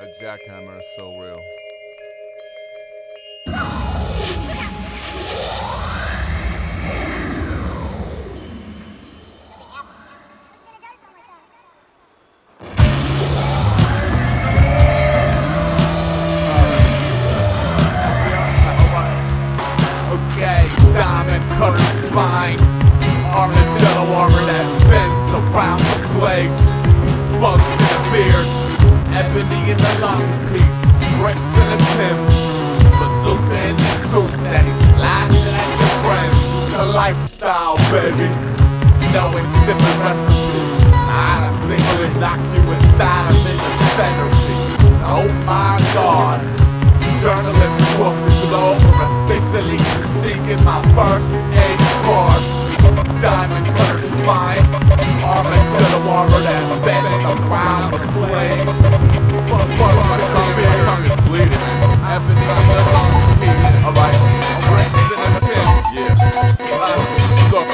That jackhammer is so real. Okay, diamond cutter spine, armadillo armor that bends around the blades, bugs in the beard, ebony in the lung piece, bricks in the Timbs, bazooka in the tooth that he's lashing at your friends. The lifestyle, baby, no insipid recipes, not a single innocuous atom in the centerpiece. Oh my God, journalists across the globe are officially critiquing my first 8 bars. Diamond cutter spine, armadillo armor that bends around the blade. My tongue is bleeding, man. Ebony in the lung piece. Alright, Bricks in the Timbs. yeah. Look,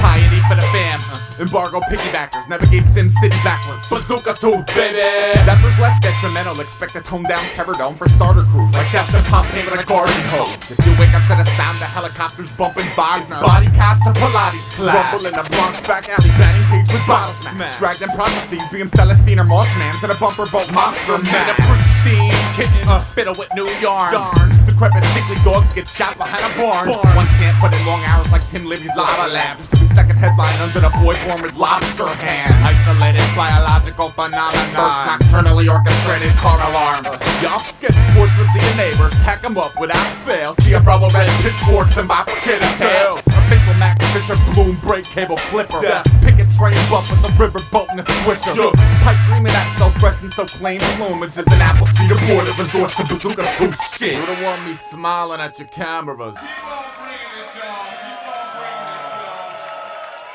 piety for the fam. Embargo piggybackers, navigate Sim City backwards. Bazooka Tooth, baby. Zephyr's less detrimental, expect a toned down terror dome for starter crews. Like Chester Pompey with a garden hose. If you wake up to the sound of helicopters bumping Wagner, body cast to Pilates class. Rumble in the Bronx back alley, banning cage with bottle smash. Dragged in processes, being Celestine or Mothman to the bumper boat monster man. A pristine kitten, spittle with new yarn. Darn, decrepit sickly dogs get shot behind a barn. One can't put in long hours like Tim Libby's lava lamp, just to be second headline under the boy born with lobster hands. Isolated biological phenomenon, first nocturnally orchestrated car alarms. Y'all sketch portraits of your neighbors, tack them up without fail. See a brother red pitchforks and bifurcated tails. Official Max Fisher Bloom brake cable flipper. Picket train buff with the river boat and a switcher. Pipe dreaming that so fresh and so clean plumage is an apple cedar board that resorts to bazooka tooth shit. You don't want me smiling at your cameras. Keep on bringing it, y'all. Keep on bringing it, y'all.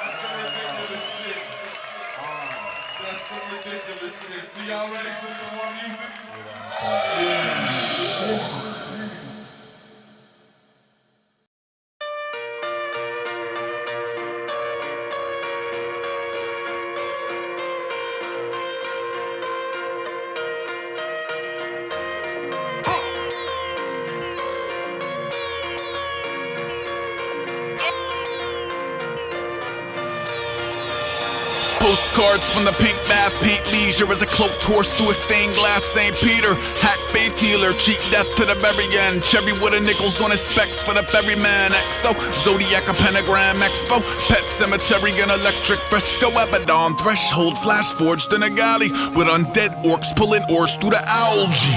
That's some ridiculous shit. That's some ridiculous shit. So y'all ready for some more music? Yeah. Postcards from the pink bath, paint leisure as a cloaked horse through a stained glass St. Peter. Hack faith healer, cheat death to the very end. Cherry wood and nickels on his specs for the ferryman. XO, Zodiac, a pentagram, Expo, Pet Cemetery, an electric fresco. Abaddon, threshold, flash forged in a galley with undead orcs pulling oars through the algae.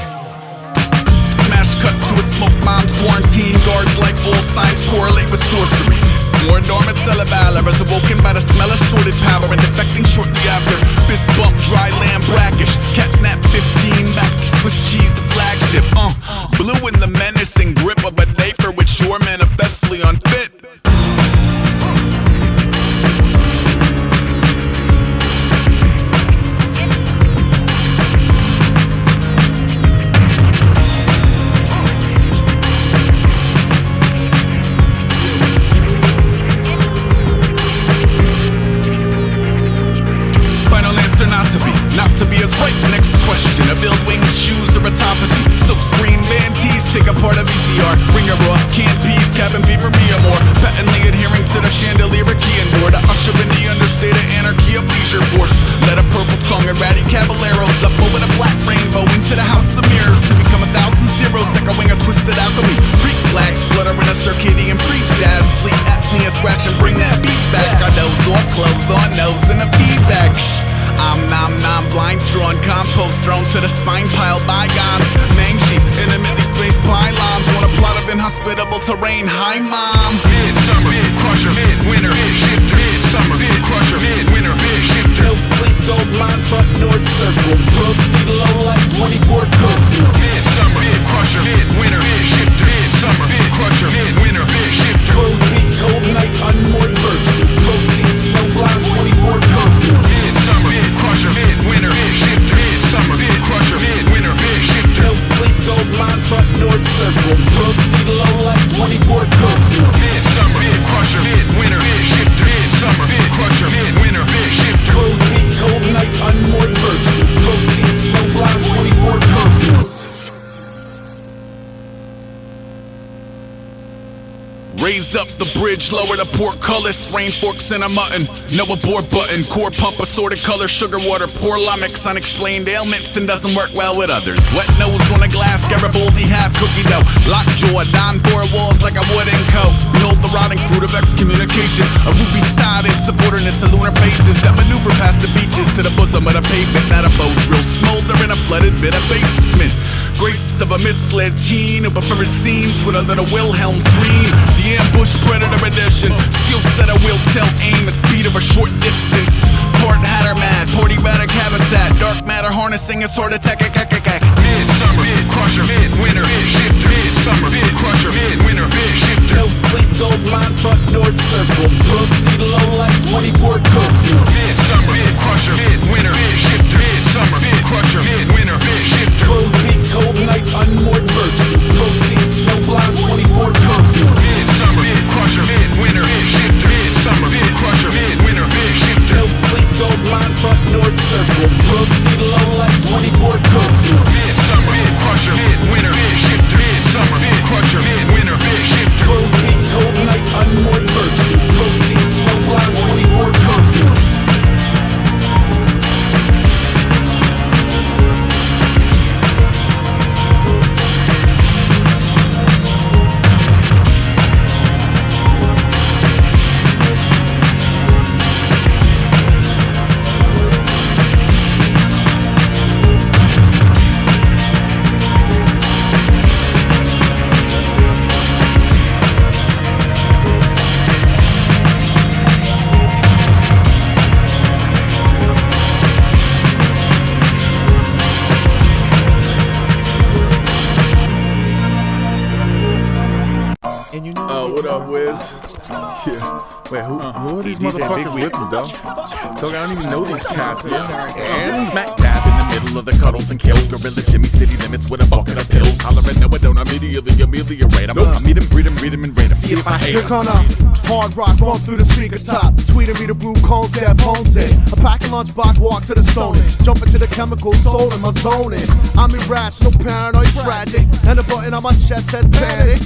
Smash cut to a smoke bomb's quarantine. Guards like all signs correlate with sorcery. More dormant cerebella is awoken by the smell of sordid power and defecting shortly after. Fist bump, dry land, brackish. Catnap 15 back to Swiss cheese, the flagship. Blue in the menacing grip of a vapor which you're manifestly unfit. Not to be as right, next question. A build winged shoes or autophagy. Silk screen band tees, take a part of VCR. Ringer raw, canned peas, cabin fever, me or more. Patently adhering to the chandelier key and door to usher in the understated anarchy of Leisureforce. Let a purple tongue and ratty caballeros up over the black rainbow into the house of mirrors to become 1,000 zeros echoing a twisted alchemy. Freak flags flutter in a circadian free jazz. Sleep apnea, scratch and bring that beat back. Our nose off, clothes on nose and a feedback. I'm nom blind straw and compost thrown to the spine pile bygones. Mangy, intermittently spaced pylons on a plot of inhospitable terrain. Hi mom. Midsummer, crusher, midwinter, shifter, midsummer, crusher, midwinter, shifter. No sleep, gold line, front door circle. Proceed low like 24 curfews. Midsummer, crusher, midwinter, shifter, midsummer, crusher, midwinter, shifter. Close beat, cold night, unmoored virtue. Proceed, snow blind, 24 curfews. Midsummer, crusher, midwinter, shifter, midsummer, crusher, midwinter, shifter. No sleep, gold line, front door circle. Proceed low like 24 curfews. up the bridge, lower the portcullis, rain forks and a mutton. No abort button, core pump assorted color, sugar water, pour Lumix, unexplained ailments and doesn't work well with others. Wet nose on a glass, Garibaldi half cookie dough. Lockjaw, Don four walls like a wooden coat. Behold the rotting fruit of excommunication. A ruby tide and subordinate to lunar faces that maneuver past the beaches to the bosom of the pavement. Not a bow drill, smolder in a flooded bit of basement. Grace of a misled teen who prefers scenes with a little Wilhelm scream. The ambush predator edition, skill set I will tell aim at speed of a short distance. Port hatter mad, porty radic habitat, dark matter harnessing its heart attack. Midsummer, mid crusher, mid winter, mid shifter, midsummer, mid crusher, mid winter, mid shifter. No sleep, go blind, front door circle. Proceed low like 24 curfews. Midsummer, mid crusher, mid winter, mid shifter, midsummer, mid crusher, mid winter, mid shifter. Crows beat, cold night, unmoored virtue. Proceed, snow blind, 24 curfews. Midsummer, mid crusher, mid winter, mid shifter, midsummer, mid crusher, mid winter, mid shifter. No sleep, go blind, front door circle. Proceed low like 24 curfews. Midsummer, mid crusher, mid winter, mid shifter, midsummer, mid crusher, mid winter, mid shifter. Crows beat, cold night, unmoored virtue. Proceed, snow blind, 24 curfews. What up, Wiz? Yeah. Wait, who are these motherfuckers with me, though? Dog, I don't even know these cats, man. And smack dab in the middle of the cuddles and kills. Gorilla Jimmy City limits with a bucket of pills. Hollering, no, I don't immediately ameliorate. I'm gonna meet him, breed him, read him, and rate him. See if I hate Here him. come hard rock, run through the speaker top. Tweeting me the brew cold, death homes it. A pack of lunchbox, walk to the stone. Jump into the chemical soul in my zone. I'm irrational, paranoid, tragic. And the button on my chest says panic.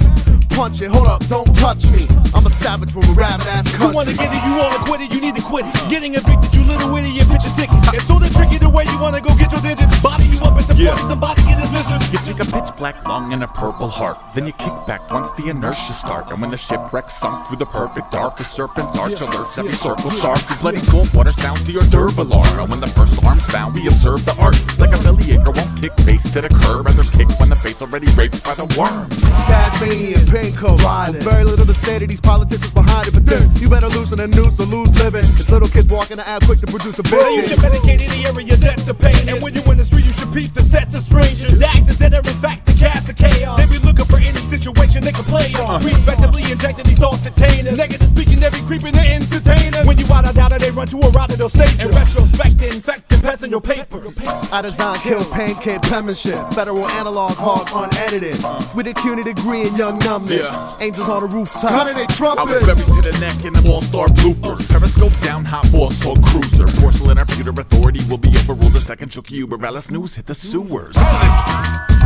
Punch it, hold up, don't touch me. I'm a savage from a rabbit ass country. You wanna get it, you wanna quit it, you need to quit it. Getting evicted, you little idiot, pitch a ticket. It's so the tricky the way you wanna go get your digits. Body you up at the party, somebody get his mistress. You take a pitch black lung and a purple heart. Then you kick back once the inertia start. And when the shipwreck sunk through the perfect dark, the serpent's arch alerts every circle sharp. The bloody salt water sounds the hors d'oeuvre alarm. And when the first alarm's found, we observe the art. Like a bellyacre won't kick face to the curb. Rather kick when the face already raped by the worms. Tasmanian pain code riding. Very little to say to these politicians behind it, but this, you better loosen the noose or lose living. It's little kids walking the ad quick to produce a Well, you biscuit. should medicate any area that the pain. And when you in the street, you should peep the sets of strangers. Actors that are in fact the cast of chaos. They be looking for any situation they can play on. Respectively injecting these thoughts to containers. Negative speaking, every creeping the entertainers. When you out of doubt, they run to a rider, they'll save you. In retrospect, infect and pest in your papers. I design kill pancake penmanship. Federal analog hard unedited. With a CUNY degree in young numbness. Angels on the rooftop. Gunning they I was trumpets. buried to the neck in the all-star bloopers. Periscope down, hot boss or cruiser. Porcelain computer authority will be overruled the second Chucky Uber. Alice News hit the sewers.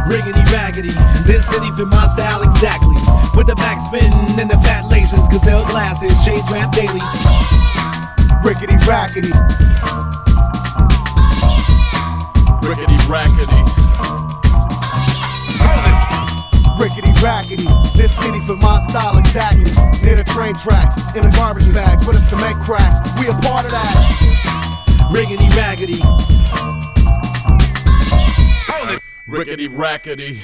Rickety Rackety, this city fit my style exactly. With the backspin and the fat laces, gazelle glasses, chase rap daily. Rickety Rackety. Rickety Rackety. Rickety Rackety. This city fit my style exactly. Near the train tracks, in the garbage bags, where the cement cracks. We a part of that. Rickety Rackety. Rickety Rackety.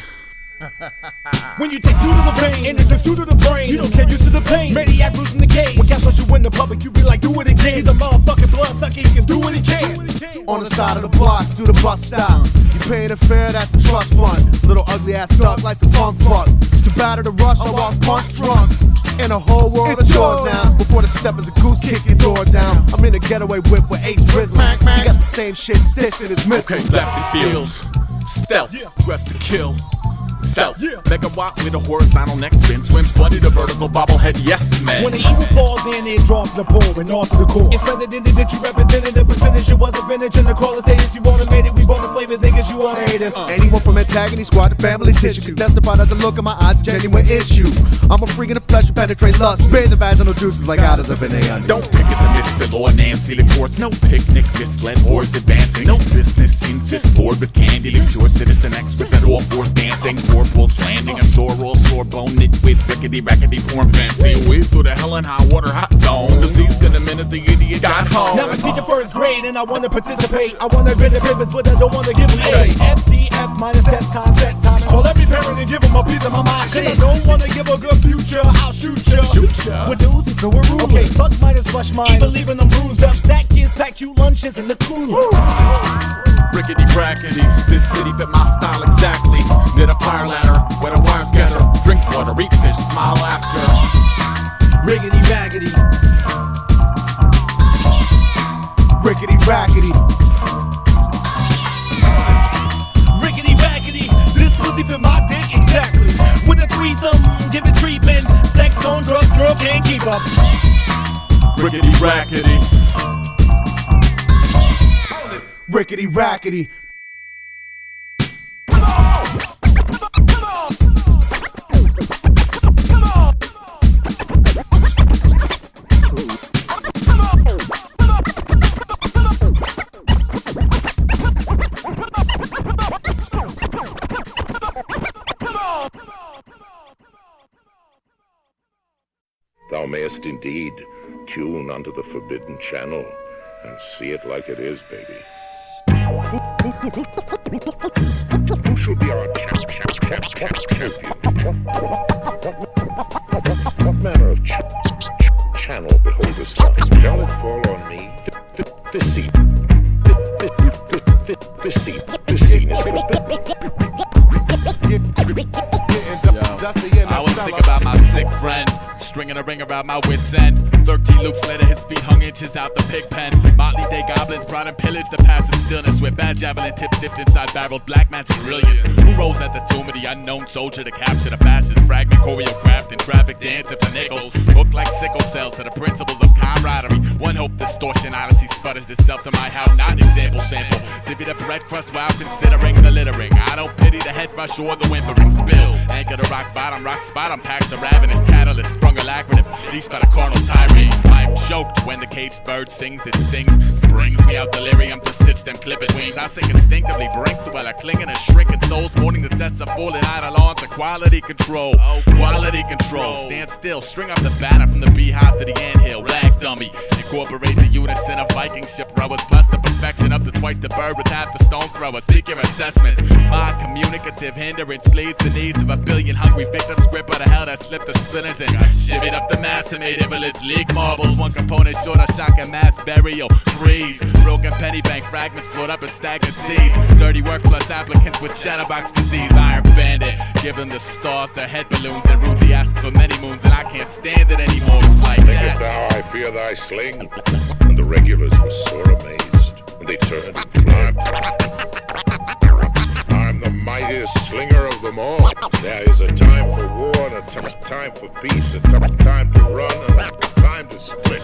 When you take two to the vein, introduce two to the brain, you don't get used to the pain. Maniac roots in the cage. When guess what, you in the public, you be like, do it again. He's a motherfucking blood sucker, he can do what he can. On the side of the block, do the bus stop. You paying a fare, that's a trust fund. Little ugly ass thug like some fun fuck. To batter the rush, I walk punch drunk. And the whole world is yours now. Before the step is a goose, kick your door down. I'm in a getaway whip with Ace Rizzo. He got the same shit stitched in his missile. Okay, left field. Stealth, dress to kill. Self, megawatt with a horizontal neck spin. Swim buddy the vertical bobblehead, yes man. When the evil falls in, it draws the pole and off to the core. It's better than that you represented the percentage. It wasn't finished and the caller say if you want to made it, we bought the flavors, niggas. cause you all haters. Anyone from Antagony Squad to Family Tissue can testify that the look in my eyes is a genuine issue. I'm a freak in the flesh to penetrate lust. Bathe the vaginal juices like otters of an onion. Don't pick at the misfit or Nancy Leisureforce. No picnic, misled wars advancing. No business, insist board with candy. Leave pure citizen X with that all force dancing. Corporals landing, I'm sure all sore bone knit with rickety rackety porn fancy. Wade through the hell and high water hot zone. Disease in a minute the idiot got home. Now I teach in first grade and I wanna participate. I wanna read the papers but I don't wanna give them A. FDF minus test concept time. Call every parent and give them a piece of my mind. Cause I don't wanna give a good future, I'll shoot ya. With doozies, so we're rules. Okay, fuck minus flush mine. Even them bruised up, stack kids, pack you lunches in the cooler. Rickety Rackety, this city fit my style exactly. Knit a fire ladder, where the wires gather. Drink water, eat fish, smile after. Rickety Rackety. Rickety Rackety. Rickety Rackety, this pussy fit my dick exactly. With a threesome, give it treatment. Sex on drugs, girl can't keep up. Rickety Rackety. Rickety Rackety. Thou mayest indeed tune unto the forbidden channel and see it like it is, baby. Who should be our champion? What manner of channel beholdest thou? Shall it fall on me? This scene is I was thinking about my sick friend, stringing a ring around my wit's end. 13 loops later, his feet hung inches out the pig pen. Motley Day goblins brought and pillaged the passive stillness with bad javelin tips dipped inside barreled black magic brilliance. Who rose at the tomb of the unknown soldier to capture the fascist fragment choreographed in traffic dancing for nickels? Hooked like sickle cells to the principles of camaraderie. One hope distortion odyssey sputters itself to my how not example sample. Divvy the bread crust while considering the littering. I don't pity the head rush or the whimpering spill. Anchor to rock bottom, rock spot, I'm packed a ravenous catalyst, sprung alacrity, leashed by the carnal tirade. I'm choked when the caged bird sings, it stings, springs me out delirium to stitch them clipped wings. I sink instinctively, brink while I clinging and shrinking souls, mourning the deaths of fallen eidolons to quality control. Oh, quality control. Stand still, string up the banner from the beehive to the anthill, rag dummy. Incorporate the unison of Viking ship rowers, plus the perfection of the twice the bird with half the stone thrower. Speak your assessments. My communicative hindrance bleeds the needs of a billion hungry victims gripped by the hell that slipped the splinters and shivvied up the mass and made invalids leak marbles. One component short of shock and mass burial. Freeze. Broken penny bank fragments float up in stagnant seas. Dirty work plus applicants with chatterbox disease. Iron bandit. Give them the stars, their head balloons, and rudely ask for many moons, and I can't stand it anymore. It's like Thinkest that. thou I fear thy sling? And the regulars were sore amazed, and they turned and climbed. I'm the mightiest slinger of them all. There is a time for war and a time for peace, a time to run and a time to split.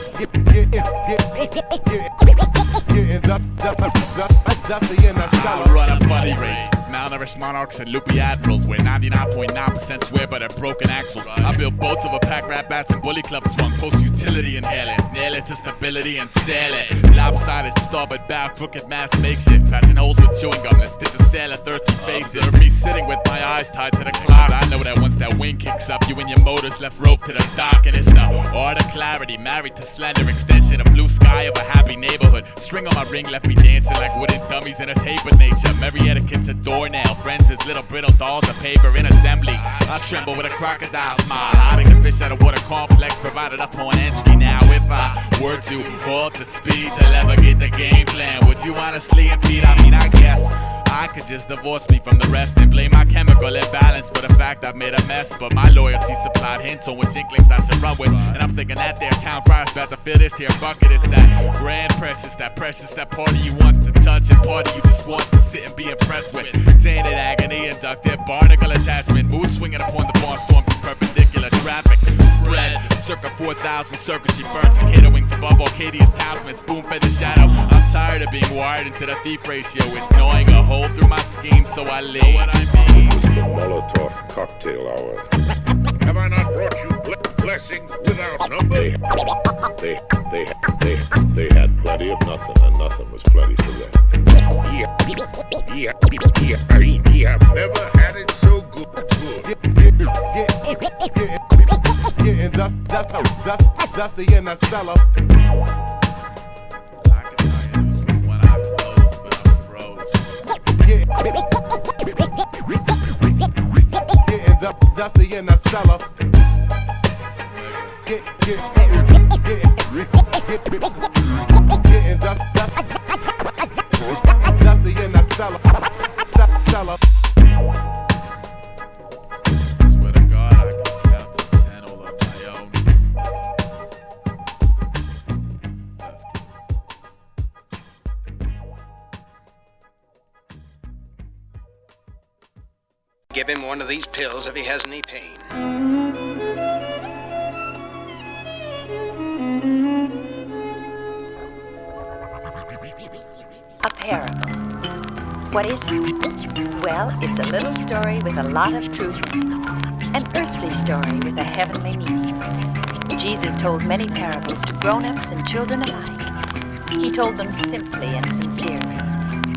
I run a funny race. Malnourished monarchs and loopy admirals where 99.9% swear by their broken axles. I build boats over pack rat bats and bully club swung post-utility inhalants. Nail it to stability and sail it. Lopsided starboard bow, crooked mass makeshift. Patching holes with chewing gum and stitch a sailor thirsty faces. Observe me sitting with my eyes tied to the cloud. I know that once that wind kicks up, you and your motors left rope to the dock. And it's the art of clarity, married to slender extension of blue sky of a happy neighborhood. String on my ring left me dancing like wooden dummies in a tape of nature. Merry etiquette's a doornail, friends is little brittle dolls of paper in assembly. I tremble with a crocodile smile, hiding the fish at a water complex provided upon entry. Now if I were to halt the speed to ever get the game plan, would you honestly impede? I mean, I guess I could just divorce me from the rest and blame my chemical imbalance for the fact I've made a mess. But my loyalty supplied hints on which inklings I should run with, and I'm thinking that their town criers about to fill this here bucket. It's that grand precious, that part of you wants to touch and part of you just wants to sit and be impressed with. Tainted agony, inductive barnacle attachment, mood swinging upon the barnstorm through perpendicular traffic. Spread circa 4,000 circuits, she burns cicada wings above Arcadia's townsmen, spoon fed the shadow. I'm tired of being wired into the thief ratio. It's gnawing a hole through my scheme, so I lay what I mean. It's the Molotov cocktail hour. Have I not brought you blessings without number? They had plenty of nothing, and nothing was plenty for them. Ye have never had it so good. Yeah, and that's the end that's fella. I can tell you this was when I closed, but I'm froze. Yeah, and that's the end that's fella. Yeah, and that's the end that's fella. Swear to God, I can count to 10 all on my own. Give him one of these pills if he has any pain. A parable. What is it? Well, it's a little story with a lot of truth in it. An earthly story with a heavenly meaning. Jesus told many parables to grown-ups and children alike. He told them simply and sincerely,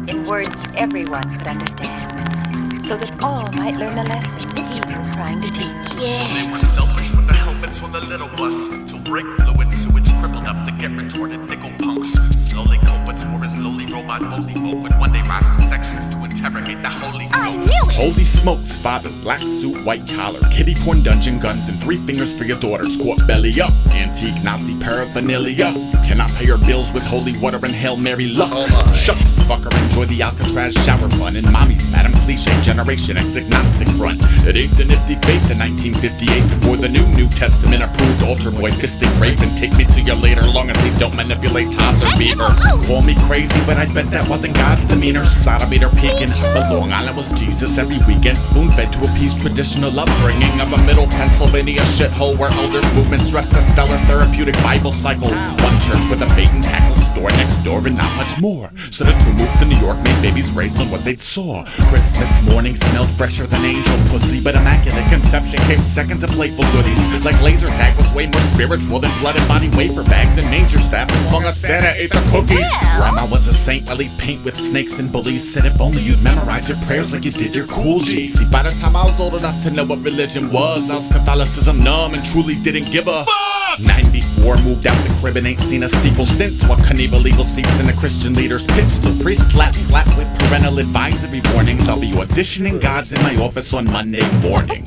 in words everyone could understand, so that all might learn the lesson that he was trying to teach. They were selfish with the helmets on the little bus, till brake fluid sewage crippled up the get retorted nickel punks. Slowly culprits wore his lowly robot bully folk would one day rise in sections to interrogate the Holy Ghost. Holy smokes, father, black suit, white collar, kiddie porn, dungeon guns, and 3 fingers for your daughters. Court belly up, antique Nazi paraphernalia. You cannot pay your bills with holy water and Hail Mary luck. Shucks, fucker, enjoy the Alcatraz shower bun and mommy's Madam Cliche Generation X agnostic front. It ain't the nifty faith in 1958 before the New Testament approved altar boy pisting rape and take me to you later long as they don't manipulate toddler beaver. Call me crazy, but I bet that wasn't God's demeanor. Sodometer peeking, but Long Island was Jesus every weekend, spoon-fed to appease traditional upbringing of a middle Pennsylvania shithole where elders movement stressed a stellar therapeutic Bible cycle. One church with a bait and tackle store next door and not much more. So the two moved to New York, made babies raised on what they'd saw. Christmas morning smelled fresher than angel pussy, but Immaculate Conception came second to playful goodies. Like laser tag was way more spiritual than blood and body wafer bags and manger staff as long as Santa ate the cookies. Grandma was a saint, really paint with snakes and bullies. Said if only you'd memorize your prayers like you did your cool G. See, by the time I was old enough to know what religion was, I was Catholicism numb and truly didn't give a fuck. 94, moved out the crib and ain't seen a steeple since. What Knievel legal seats in the Christian leaders pitch. Till priest slap with parental advisory warnings. I'll be auditioning gods in my office on Monday morning.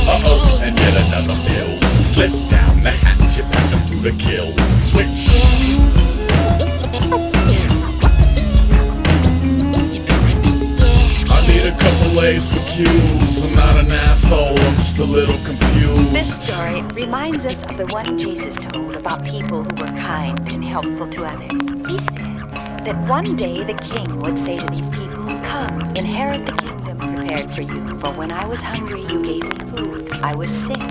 Uh-oh, and yet another bill. Slip down the hatch, you patch them through the kill. Switch. I need a couple A's for Q's. I'm not an asshole, I'm just a little confused. This story reminds us of the one Jesus told about people who were kind and helpful to others. He said that one day the king would say to these people, "Come, inherit the kingdom prepared for you. For when I was hungry, you gave me food. I was sick,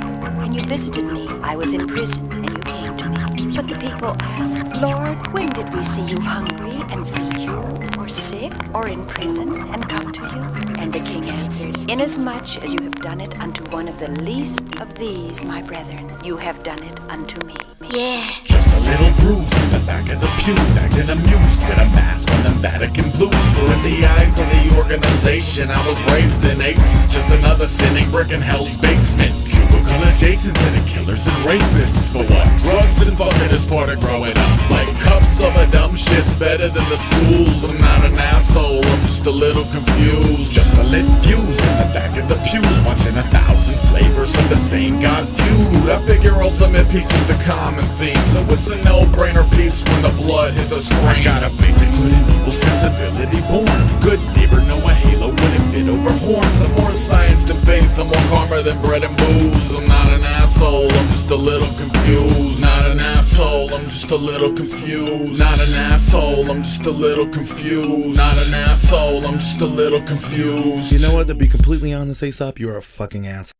and you visited me. I was in prison, and you came to me." But the people asked, "Lord, when did we see you hungry and feed you, or sick, or in prison, and come to you?" And the king answered, "Inasmuch as you have done it unto one of the least of these, my brethren, you have done it unto me." Yeah. Just a little bruise in the back of the pews, acting amused with a mask on them Vatican blues. For in the eyes of the organization I was raised in, Ace is just another sinning brick in hell's basement. Cubicle adjacent to the killers and rapists. For what? Drugs and fucking is part of growing up. Like cups of a dumb shit's better than the schools. I'm not an asshole, I'm just a little confused. Just a lit fuse in the back of the pews, watching 1,000 flavors of the same God feud. I figure ultimate peace is the common theme, so it's a no-brainer piece when the blood hit the screen. I got a basic good and evil sensibility born. Good neighbor, know a halo wouldn't fit over horns. I'm more science than faith, I'm more karma than bread and booze. I'm not an asshole, I'm just a little confused. Not an asshole, I'm just a little confused. Not an asshole, I'm just a little confused. Not an asshole, I'm just a little confused. You know what, to be completely honest, Aesop, you're a fucking ass.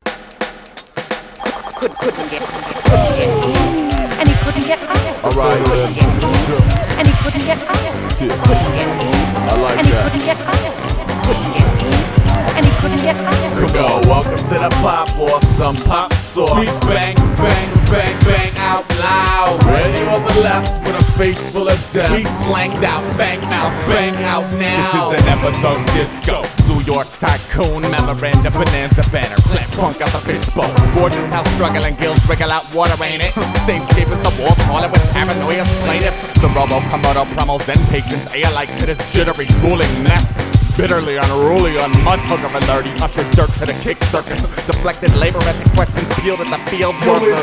Couldn't get couldn't get out. Alright. Couldn't get in. And he couldn't get out. Couldn't get in. I like and he that. couldn't get out. Couldn't get in. And he couldn't get out. Come on, welcome to the pop off, some pop sauce. We bang, bang, bang, bang out loud. Ready on the left with a face full of death. We slanged out, bang mouth, bang out now. This is an episode disco. New York tycoon, memoranda, bonanza banner. Clamp trunk out the fishbowl. Gorgeous house struggling gills wriggle out water, ain't it? Safescape is the walls crawling with paranoia plaintiffs. The robo, komodo, promos, and patience. Air-like to this jittery, drooling mess. Bitterly unruly, on mud hooker alert, he ushered dirt to the kick circus. Deflected labor at the questions peeled at the field workers.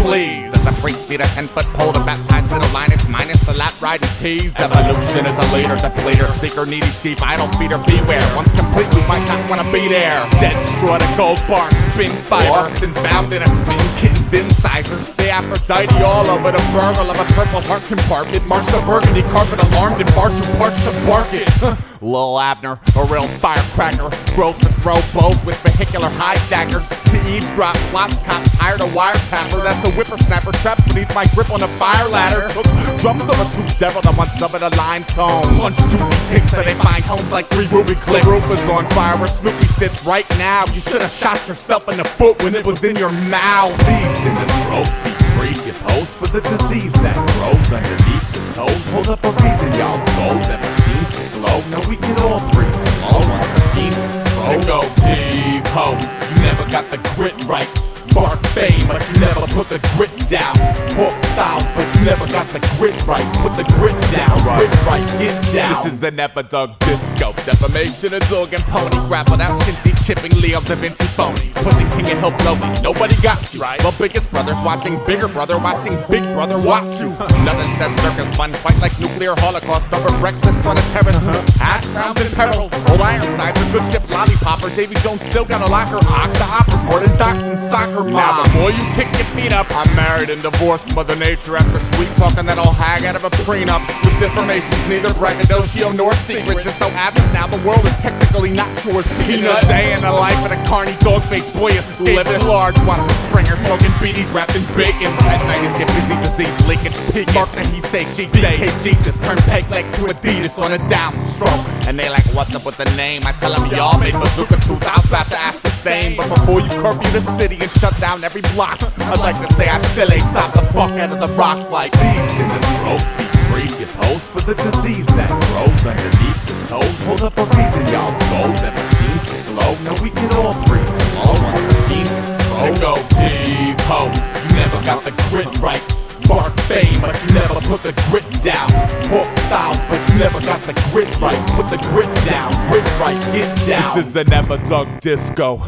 Please, as the priest beat a 10-foot pole to baptize little Linus minus the lap riding tease. Evolution is a leader, depleter, seeker, needy sheep, idle feeder, beware. Once complete, we might not wanna be there. Dead straw to gold bar, spin fiber. Lost and bound in a spin, kittens, incisors. The Aphrodite all over the burgle of a purple heart compartment. March the burgundy carpet alarmed and bar too parched to bark it. Lil Abner, a real firecracker, grows to throw bows with vehicular hijackers. To eavesdrop, plots, cops hired a wiretapper. That's a whippersnapper trapped beneath my grip on a fire ladder. Took drums of a two devil that once of it a line tone. Punch stupid ticks that they find homes like 3 ruby clips. The roof is on fire where Snoopy sits right now. You should have shot yourself in the foot when it was in your mouth. Thieves in the strokes, deep freeze your pose for the disease that grows underneath the toes. Hold up a reason y'all gold never seems to glow. No, we can all breathe slow once the beams explode. Go deep, ho, you never got the grit right. Bark fame, but you never put the grit down. Pork styles, but you never got the grit right. Put the grit down, grit right, get down. This is an epidog disco. Defamation is organ pony. Grappled out chintzy, chipping Leo Da Vinci phonies. Pushing King and Hill blowing. Nobody got you, right? Well, biggest brother's watching bigger brother, watching big brother watch you. Nothing says circus fun, quite like nuclear holocaust over breakfast on a terrace. Hash browns in peril. Old Ironsides, a good ship lollipopper. Davy Jones still got a locker. Octa hoppers, more than docks and soccer. Now the more you kick your feet up, I'm married and divorced. Mother Nature after sweet talking that old hag out of a prenup. This information's neither braggadocio nor secret. Just don't have it now. The world is technically not yours. Peanut day in the life of a carny dog-faced boy escapist. Living large, watching Springer, smoking beaties wrapped in bacon. At night it's get busy, disease leaking. Pig mark that he say, she say. Hey Jesus, turn peg legs to Adidas on a downstroke. And they like, what's up with the name? I tell them y'all made Bazooka Tooth. I was about to ask the same, but before you curfew the city and shut down every block, I'd like to say I still Aesop the fuck out of the rock like these. In the strokes, deep freeze your pose for the disease that grows underneath the toes. Hold up a reason y'all's gold never seems to glow. No, we can all breathe slow once the beams explode. Go deep, ho, you never got the grit right. Bark fame, but you never put the grit down. Pork styles, but you never got the grit right. Put the grit down, grit right, get down. This is the Never Dug Disco.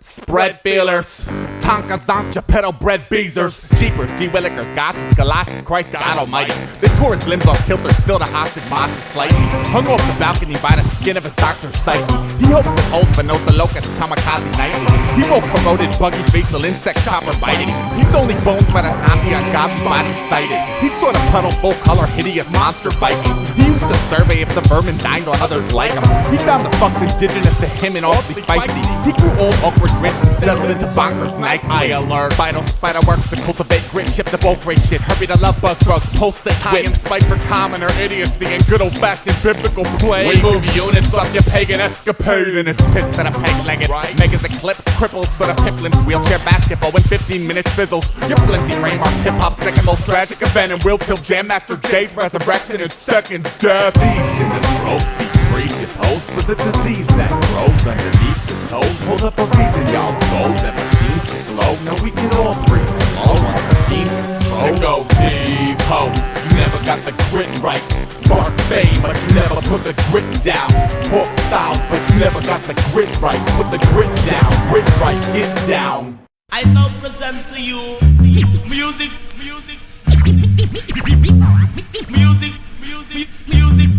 Spread feelers, Tonka Zonka, pedal bread beezers, Jeepers, G-Willikers, Goshes, Galoshes, Christ God Almighty. They tore his limbs off kilter, still the hostage boss is slightly. Hung off the balcony by the skin of his doctor's psyche. He hopes it holds but knows the locust kamikaze nightly. He more promoted buggy facial insect chopper biting. He's only bones by the time he ungodly body sighted. He's sort of puddle full color hideous monster biking. He used to survey if the vermin dined on others like him. He found the fucks indigenous to him and awfully feisty. He grew old awkward grinch and settled into bonkers nicely. I alert vital spider works to cultivate grit, ship the bulk rate shit. Hurry to love bug drugs, post-it whips. Fight for commoner idiocy and good old-fashioned biblical play. We move units up your pagan escapade and it's pits that are peg-legged. Right. Megas eclipse cripples for the pimplin's wheelchair basketball in 15 minutes fizzles. Your flimsy brain marks hip-hop's second most tragic event and will till Jam Master Jay's resurrection and second death. Thieves in the strokes, deep freeze your pose for the disease that grows underneath the toes. Hold up a reason y'all's gold never seems to glow. No, we can all breathe slow once the beams explode. Go deep, ho, you never got the grit right. Bark fame, but you never put the grit down. Pork styles, but you never got the grit right. Put the grit down, grit right, get down. I now present to you music, music, music, music, music,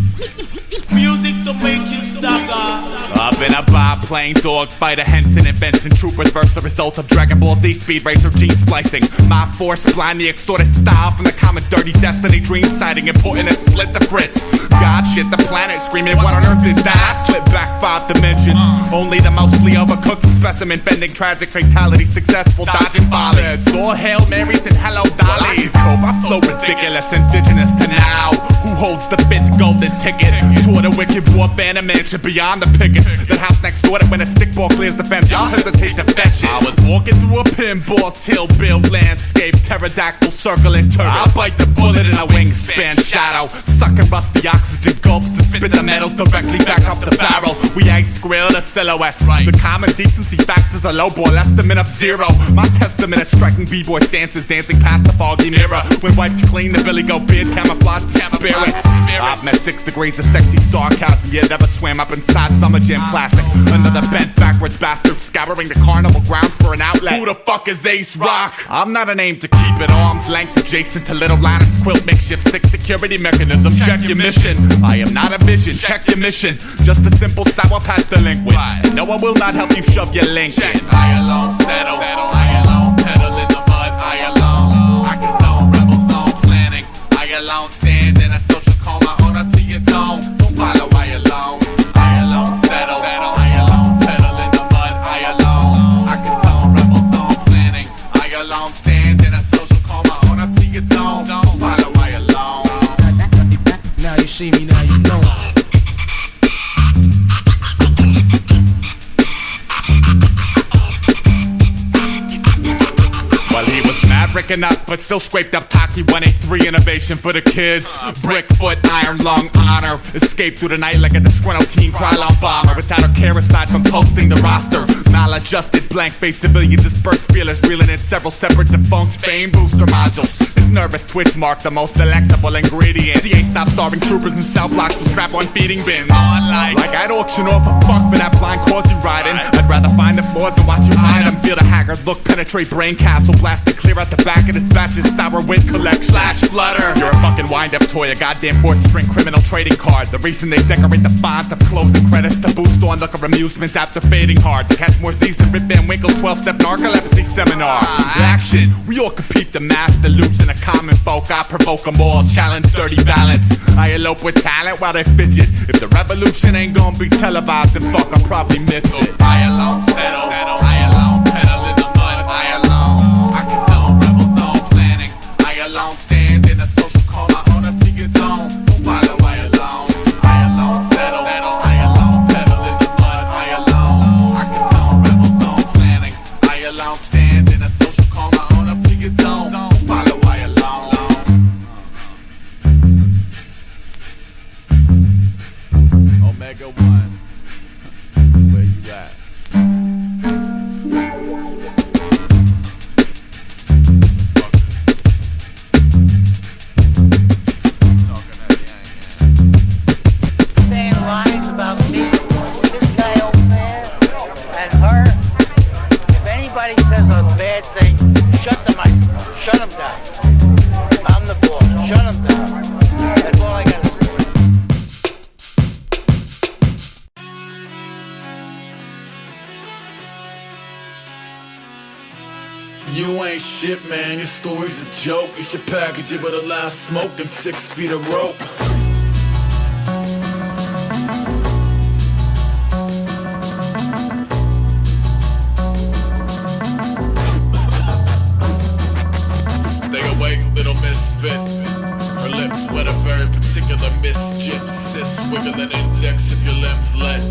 music to make you stagger. Living a biplane, dog fighter, Henson invention. Troopers versus the result of Dragon Ball Z speed racer gene splicing. My force blind the extorted style from the common dirty destiny dream sighting. Important to split the Fritz. God shit the planet screaming, what on earth is that? I slip back 5 dimensions. Only the mostly overcooked specimen bending tragic fatality successful dodging volleys. All Hail Marys and hello Dollies. I flow ridiculous, indigenous to now. Who holds the 5th golden ticket? Toward a wicked warfare in a mansion beyond the pickets. That house next door that when a stickball clears the fence, y'all hesitate to fetch it. I was walking through a pinball till bill landscape, pterodactyl circling turret. I'll bite the bullet in a wingspan shadow, sucking rusty oxygen gulps and spit the metal directly back up the barrel. We ice grill the silhouettes. The common decency factors are low ball estimate of 0. My testament is striking b-boy stances dancing past the foggy mirror. When wiped clean, the Billy Goat beard camouflaged the spirits. I've met 6 degrees of sexy sarcasm. You never swam up inside Summer Jam Classic. Another bent backwards bastard scouring the carnival grounds for an outlet. Who the fuck is Ace Rock? I'm not an aim to keep at arm's length adjacent to little Linus quilt makeshift 6 security mechanism. Check your mission. I am not a vision. Check your mission. Just a simple sour patch delinquent. And no, I will not help you shove your link. I alone settle. I alone pedal in the mud. I alone. I condone rebel zone planning. I alone stand in a social coma. Own up to your dome. Don't follow. I alone. I alone settle. I alone pedal in the mud. I alone. I condone rebel zone planning. I alone stand in a social coma. Own up to your dome. Don't follow. I alone. Now you see me. Now you know. Well, he was maverick enough, but still scraped up Taki 183 innovation for the kids. Brick foot, iron lung, honor. Escape through the night like a disgruntled teen Krylon bomber. Without a care aside from posting the roster. Maladjusted, blank face civilian dispersed feelers, reeling in several separate defunct fame booster modules. His nervous twitch marked the most delectable ingredient. The Aesop starving troopers in cell blocks with strap-on feeding bins. Like I'd auction off a fuck for that blind cause you riding. I'd rather find the flaws and watch you hide them. Feel the haggard look penetrate brain castle. Blasted clear out the back of this batch's sour wit collection. Slash flutter. You're a fucking wind-up toy, a goddamn 4th-string criminal trading card. The reason they decorate the font of closing credits to boost on look of amusements after fading hard. To catch more Z's than Rip Van Winkle's 12-step narcolepsy seminar. Action. We all compete the mass delusion of common folk. I provoke them all, challenge dirty balance. I elope with talent while they fidget. If the revolution ain't gonna be televised, then fuck, I'll probably miss it. I alone settle. I alone pedal in the mud. I alone. I condone rebel zone planning. I alone stand in a social coma. Own up to your dome. Don't follow. I alone. I alone settle. I alone pedal in the mud. I alone. I condone rebel zone planning. I alone stand in a social coma. Own up to your dome. Don't follow. I alone. Omega 1. Where you at? Saying lines about me, this guy over there, and her. If anybody says a bad thing, shut the mic. Shut them down. I'm the boss. Shut them down. That's all I gotta say. You ain't shit, man, your story's a joke. You should package it with a loud smoke and 6 feet of rope. Stay awake, little misfit. Her lips wet a very particular mischief. Sis wiggling index if your limbs let.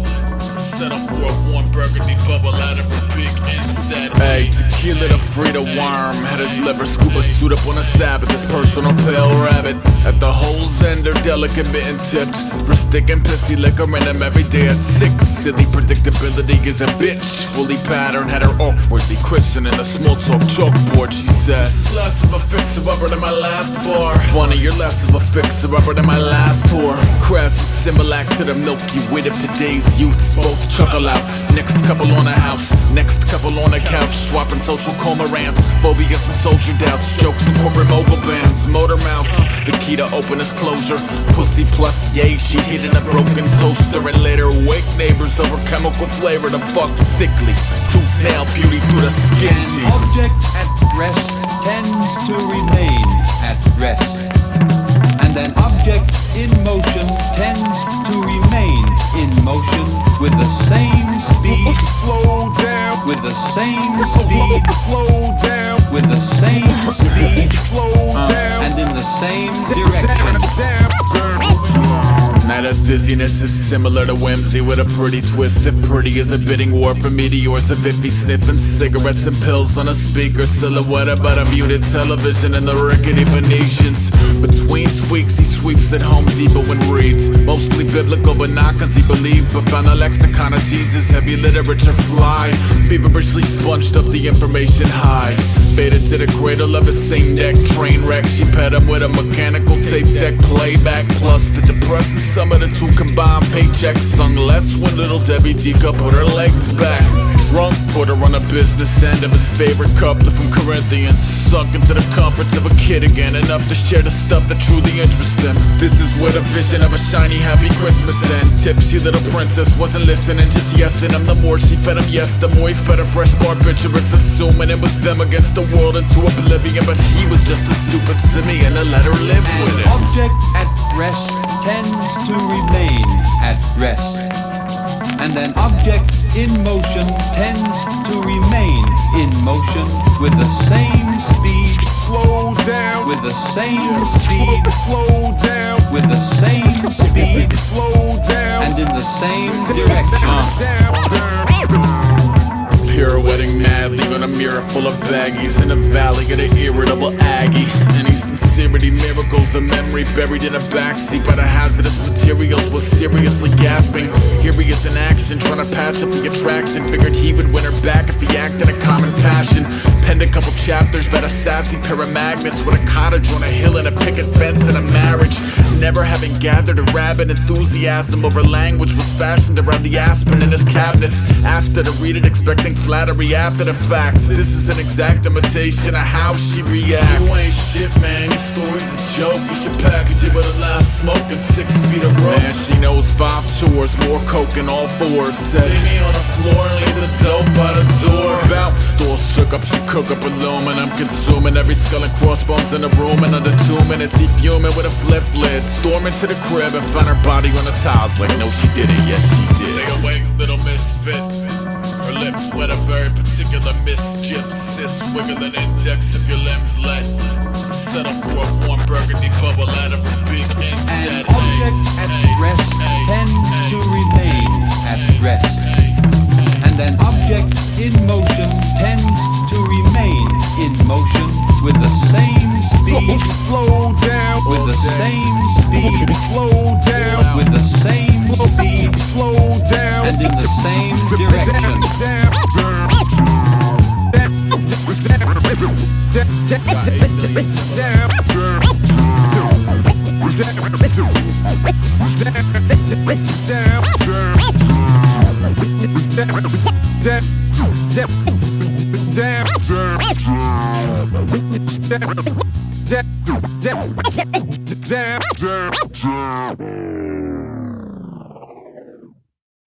Settle for a warm burgundy bubble out of her beak instead. Hey, tequila the Frida worm. Had his liver scuba suit up on a Sabbath. His personal pale rabbit. At the hole's end, her delicate mitten tipped. For stick and pissy liquor in him every day at 6. Silly predictability is a bitch. Fully patterned, had her awkwardly christening the small talk chalkboard. She said, Less of a fixer-upper than my last bar. Funny, you're less of a fixer-upper than my last tour. Crass Similac to the milky wit of today's youth. Spoke both chuckle out. Next couple on a house, next couple on a couch, swapping social coma rants, phobias and soldier doubts, jokes and corporate mobile bands, motor mounts, the key to open is closure. Pussy plus yay, she hid in a broken toaster, and later wake neighbors over chemical flavor to fuck sickly. Tooth nail beauty through the skin. An object at rest tends to remain at rest, and an object in motion tends to remain in motion with the same speed. Slow down. With the same speed. Slow down. With the same speed. Slow down. And in the same direction. Night of dizziness is similar to whimsy with a pretty twist. If pretty is a bidding war for meteors of iffy sniffing cigarettes and pills on a speaker silhouette about a muted television and the rickety Venetians. Between tweaks he sweeps at Home Depot and reads mostly biblical but not cause he believed, but found a lexicon of Jesus, heavy literature fly, feverishly sponged up the information high, faded to the cradle of his same deck train wreck. She pet him with a mechanical tape deck playback plus the depressing sum of the two combined paychecks sung less when little Debbie Deca put her legs back. Drunk put her on the business end of his favorite couplet from Corinthians, sunk into the comforts of a kid again, enough to share the stuff that truly interests them. This is where the vision of a shiny happy Christmas end. Tipsy little princess wasn't listening, just yesing him. The more she fed him, yes, the more he fed her fresh barbiturates, assuming it was them against the world into oblivion, but he was just a stupid simian to let her live with it. An object at rest tends to remain at rest, and an object in motion tends to remain in motion with the same speed. Slow down. With the same speed. Slow down. With the same speed. Slow down. And in the same direction. Pirouetting madly on a mirror full of baggies in a valley of the irritable Aggie. Any sincerity miracles, a memory buried in a backseat by the hazardous materials was seriously gasping. Here he is in action, trying to patch up the attraction. Figured he would win her back if he acted a common passion. Penned a couple chapters about a sassy pair of magnets with a cottage on a hill and a picket fence and a marriage. Never having gathered a rabid enthusiasm over language was fashioned around the aspirin in his cabinets. Asked her to read it, expecting flattery after the fact. This is an exact imitation of how she reacts. You ain't shit, man, your story's a joke. You should package it with a line of smoke and 6 feet of rope. Man, she knows 5 chores, more coke and all 4. Said, leave me on the floor and leave the dope by the door. Bounce, store shook up, she cook up aluminum, consuming every skull and crossbones in the room. And under 2 minutes he fuming with a flip lid. Storm into the crib and found her body on the tiles like no she didn't, yes she did. Stay awake, little misfit. Her lips wet a very particular mischief. Sis wiggling index if your limbs let. Settle for a warm burgundy bubble out of her big instead. An object at rest tends to remain at rest, and an object in motion tends to remain in motion with the same speed. Slow down. With the same speed. Slow down. With the same speed. Slow down. And in the same direction.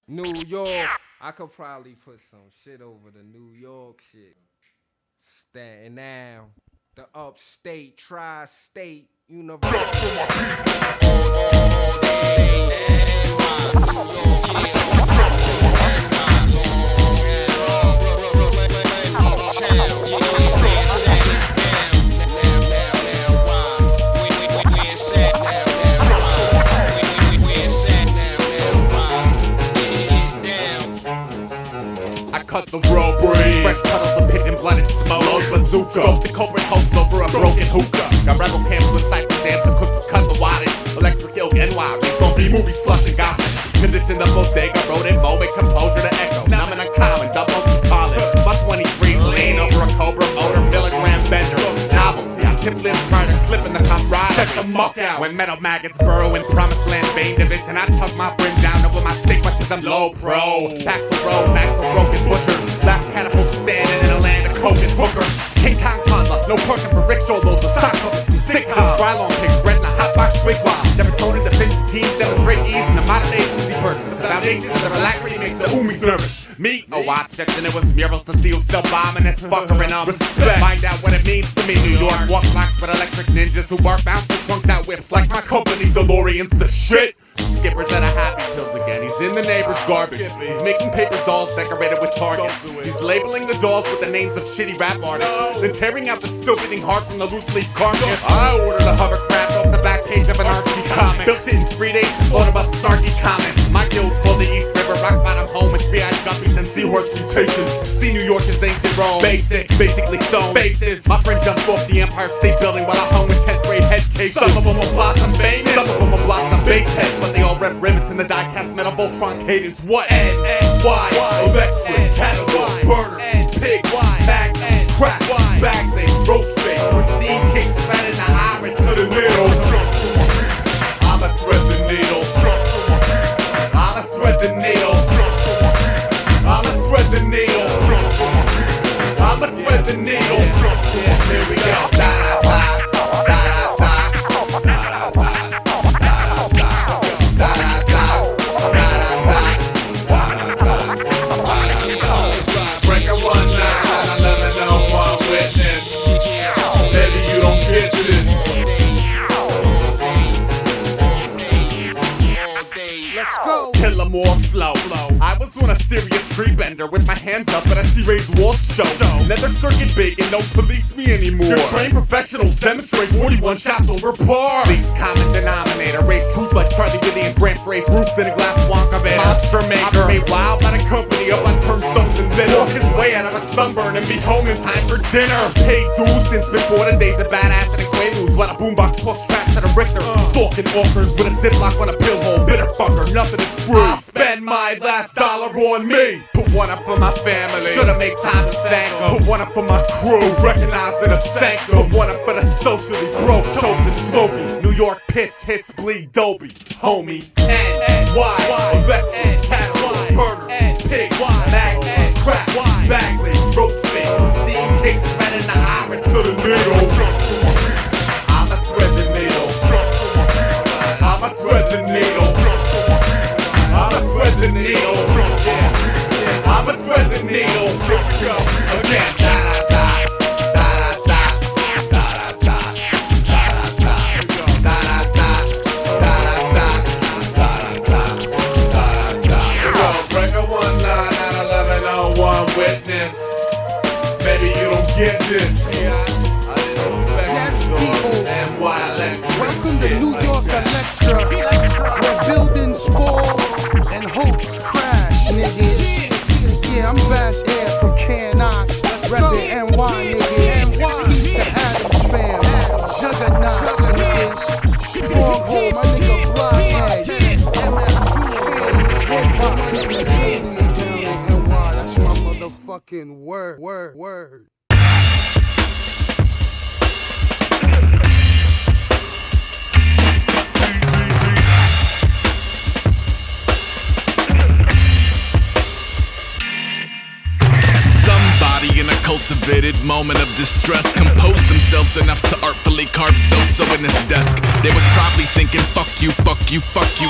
New York, I could probably put some shit over the New York shit. Staten Island, the upstate, tri-state, university. Just for my cut the rope, fresh puddles of pigeon blood and smoke. Bazooka, scope the corporate hopes over a broken hookah. Got rebel camps with cypress jams to cook the cut the wattage. Electric ilk NY, it's gonna be movie sluts and gossip. Condition the bodega, wrote in moment, composure to echo. Numbing uncommon, double college. My 23's lean over a Cobra motor, milligram bender. Novelty, I tip lips, rider, clipping the camaraderie. Check the muck out. When metal maggots burrow in promised land vein division, I tuck my brim down over my stigmatism low pro. Axel Rose, Axel broken butcher. Last catapult standing in a land of coke and hookers. King Kong toddler, no parking for rickshaws or sock puppets and sitcoms. Dry long pigs bred in a hot box wigwam. Serotonin deficient teams demonstrate ease in the modern day Uzi purchase. The foundation of the alacrity makes the Umis nervous. Me? Oh, I checked and it was murals to see who's still bombing this fucker and respect. Find out what it means to me, New York. Walk blocks with electric ninjas who bark bounce with trunked out whips like my company DeLorean's the shit. Skipper's at a happy pills again. He's in the neighbor's garbage. He's making paper dolls decorated with targets. He's labeling the dolls with the names of shitty rap artists. Then tearing out the still beating heart from the loose leaf carcass. I ordered a hovercraft off the back page of an Archie comic. Built it in 3 days to float above snarky comments. My gills call the East River rock bottom home with 3-eyed guppies and seahorse mutations. See New York as ancient Rome. Basic, basically stone faces. My friend jumped off the Empire State Building while I hung with 10th grade head cases. Some of them will blossom famous. Some of them will blossom base heads. But they all rep rivets in the die-cast metal Voltron cadence. What? N-N-Y, electric, catalog, burners, pigs, magnets, crack, bagley, roach bait, pristine kicks, fat in the iris of the needle. I'ma thread the needle. I'ma thread the needle. I'ma thread the needle. I'ma thread the needle. Yeah, here we go. Da-da-da. Kill 'em all slow. I was on a serious tree bender with my hands up at a C-Ray's wall show. Leather circuit big and don't police me anymore. Your trained professionals demonstrate 41 shots over par. Least common denominator, raise truth like Charlie Billy and Grant Frey's roofs in a glass Wonka van. Monster maker, made wild by the company up on turnstones and bitter. Walk his way out of a sunburn and be home in time for dinner. Paid dues since before the days of badass and Quaaludes. While a boombox talks trash to the Richter. Stalking offers with a ziplock on a pill hole. Bitter fucker, nothing is free. I'll spend my last dollar on me. Put one up for my family. Should've made time to thank them. Put one up for my crew. Recognizing a sanctum. Put one up for the socially broke, choked and smoky. New York piss hits bleed Dolby. Homie. N-Y. Electric, catalog, burners, pigs, magnets, crack, bagley, roach bait, pristine kicks, fat in the iris of the needle. I'ma thread the needle. I'ma thread the needle. I'ma thread the needle. I'ma thread the needle. Again. Breaker 1991101 witness. Maybe you don't get this. Yes, people. And why welcome to New York Electra, where buildings fall and hopes crash, niggas. Yeah, I'm Vast Air from Can Ox, reppin' NY, niggas. Peace to Adams fam, Juggernauts, niggas. Stronghold, my nigga Blockhead. MF Doom, Entertainment down in NY. That's my motherfucking word. Somebody in a cultivated moment of distress composed themselves enough to artfully carve so in his desk. They was probably thinking fuck you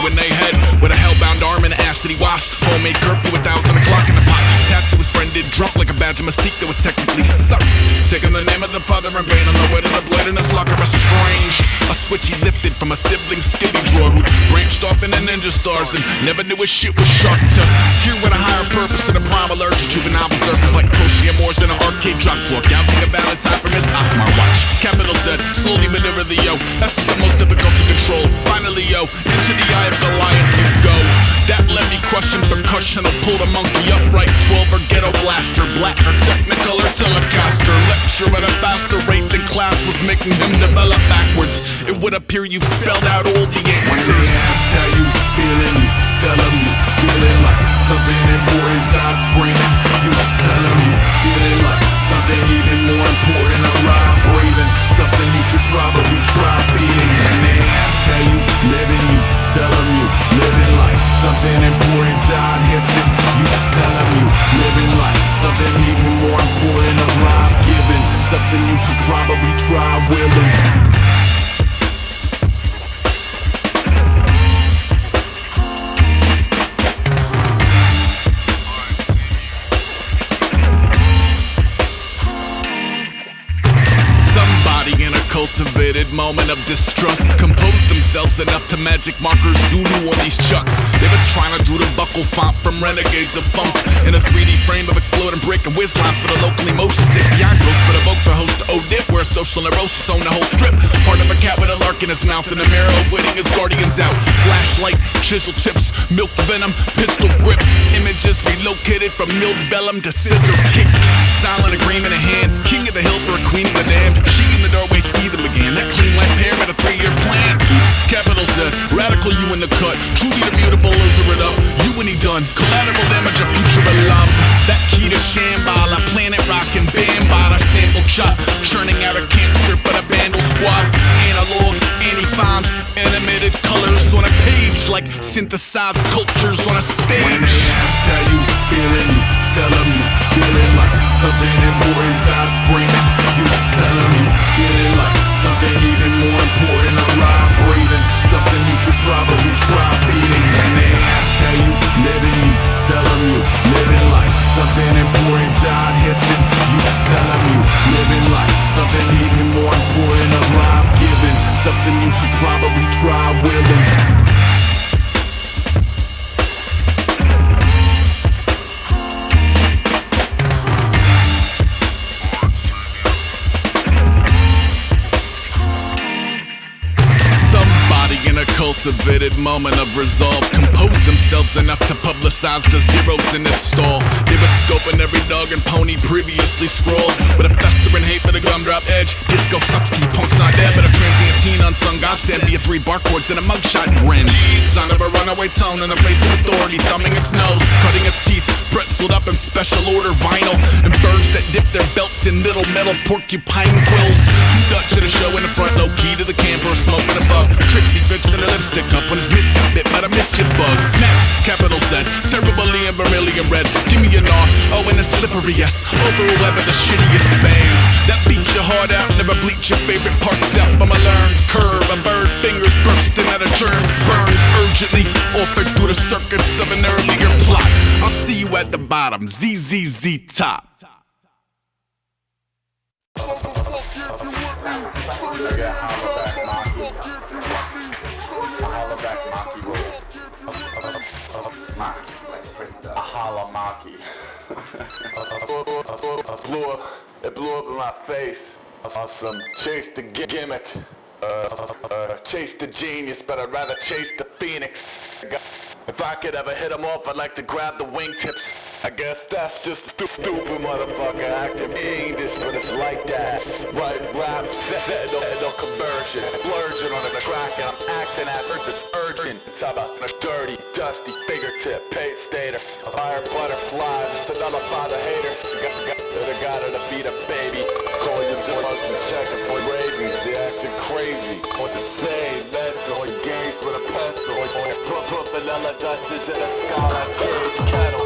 in their head. With a hellbound arm and an acid wash. Homemade curfew, 1,000 o'clock in the pot. Tattoo his friend did drunk like a badge of mystique that would technically suck. Taking the name of the father in vain on the way to the blade in his locker. Estranged. A switch he lifted from a sibling skivvy drawer who branched off into ninja stars and never knew his shit was sharp to hear with a higher purpose and a prime allergic juvenile berserkers like crochet Moors in an arcade drop floor, counting a Valentine from his Akmar watch. Capital Z, slowly maneuver the yo. That's the most difficult to control. Finally, yo, into the eye of Goliath you go. That levy crushing percussion will pull the monkey upright. 12 or ghetto blaster, black or technical or telecaster. Lecture at a faster rate than class was making him develop backwards. It would appear you've spelled out all the answers. How you feeling? You telling me feeling like something important. I'm screaming. You telling me feeling like something even more important. I'm ride breathing. Something you should probably try being. willing. In a cultivated moment of distrust, composed themselves enough to magic markers Zulu on these chucks. They was trying to do the buckle font from renegades of funk in a 3D frame of exploding brick and whiz lines for the local emotion sick beyond gross, but evoke the host to O-Dip where social neurosis own the whole strip. Heart of a cat with a lark in his mouth and a mirror avoiding his guardians out. Flashlight, chisel tips, milk venom, pistol grip. Images relocated from milled vellum to scissor kick. Silent agreement in hand, king of the hill for a queen of the damned. She in the doorway, see them again. That clean white pair had a 3-year plan. Oops, capital Z, radical you in the cut. Truly the beautiful, loser it up. You when he done, collateral damage, a future alum. That key to Shambhala, planet rockin' bambada, sample chop, churning out a cancer but a vandal squad. Analog, anti-foms, animated colors on a page like synthesized cultures on a stage. When they ask how you feeling, you tell them you feeling like something important, I'm screaming. You tell them you feeling like something even more important, alive, breathing. Something you should probably try beating. When they ask how you living, you tell them you living like something important, died hissing. You tell them you living like something even more important, alive, giving. Something you should probably try willing. In a cultivated moment of resolve, composed themselves enough to publicize the zeros in this stall. They were scoping every dog and pony previously scrolled with a festering hate for the gumdrop edge. Disco sucks, T-punk's not dead, but a transient teen unsung godsend via 3 barcodes and a mugshot grin. Son of a runaway tone in the face of authority, thumbing its nose, cutting its teeth, pretzeled up in special order vinyl, and birds that dip their belts in little metal porcupine quills. Too Dutch at a show in the front, low key to the camper, smoking a bug. Trixie fixing her lipstick up when his mitts got bit by the mischief bug. Snatch, capital Z, terribly in vermilion red. Give me a gnaw, oh and a slippery yes. Over a web of the shittiest bands that beat your heart out, never bleach your favorite parts out. From a learned curve, a bird fingers bursting out of germs, burns urgently, offered through the circuits of an earlier plot. I'll see you at the bottom, ZZZ top. It blew up in my face. Awesome. Chase the gimmick. Chase the genius, but I'd rather chase the phoenix. If I could ever hit him off, I'd like to grab the wingtips. I guess that's just a stupid motherfucker acting fiendish, but it's like that. Right rap, set no conversion. Splurging on the track, and I'm acting at first it's urgent. Talk about a dirty, dusty fingertip, paid stater. Fire butterflies just to nullify the haters. The guy to beat a baby. Call your drugs and checking for rabies. They acting crazy. What to say, mental, engaged with a pencil. Put vanilla dusters in a skyline cage kettle.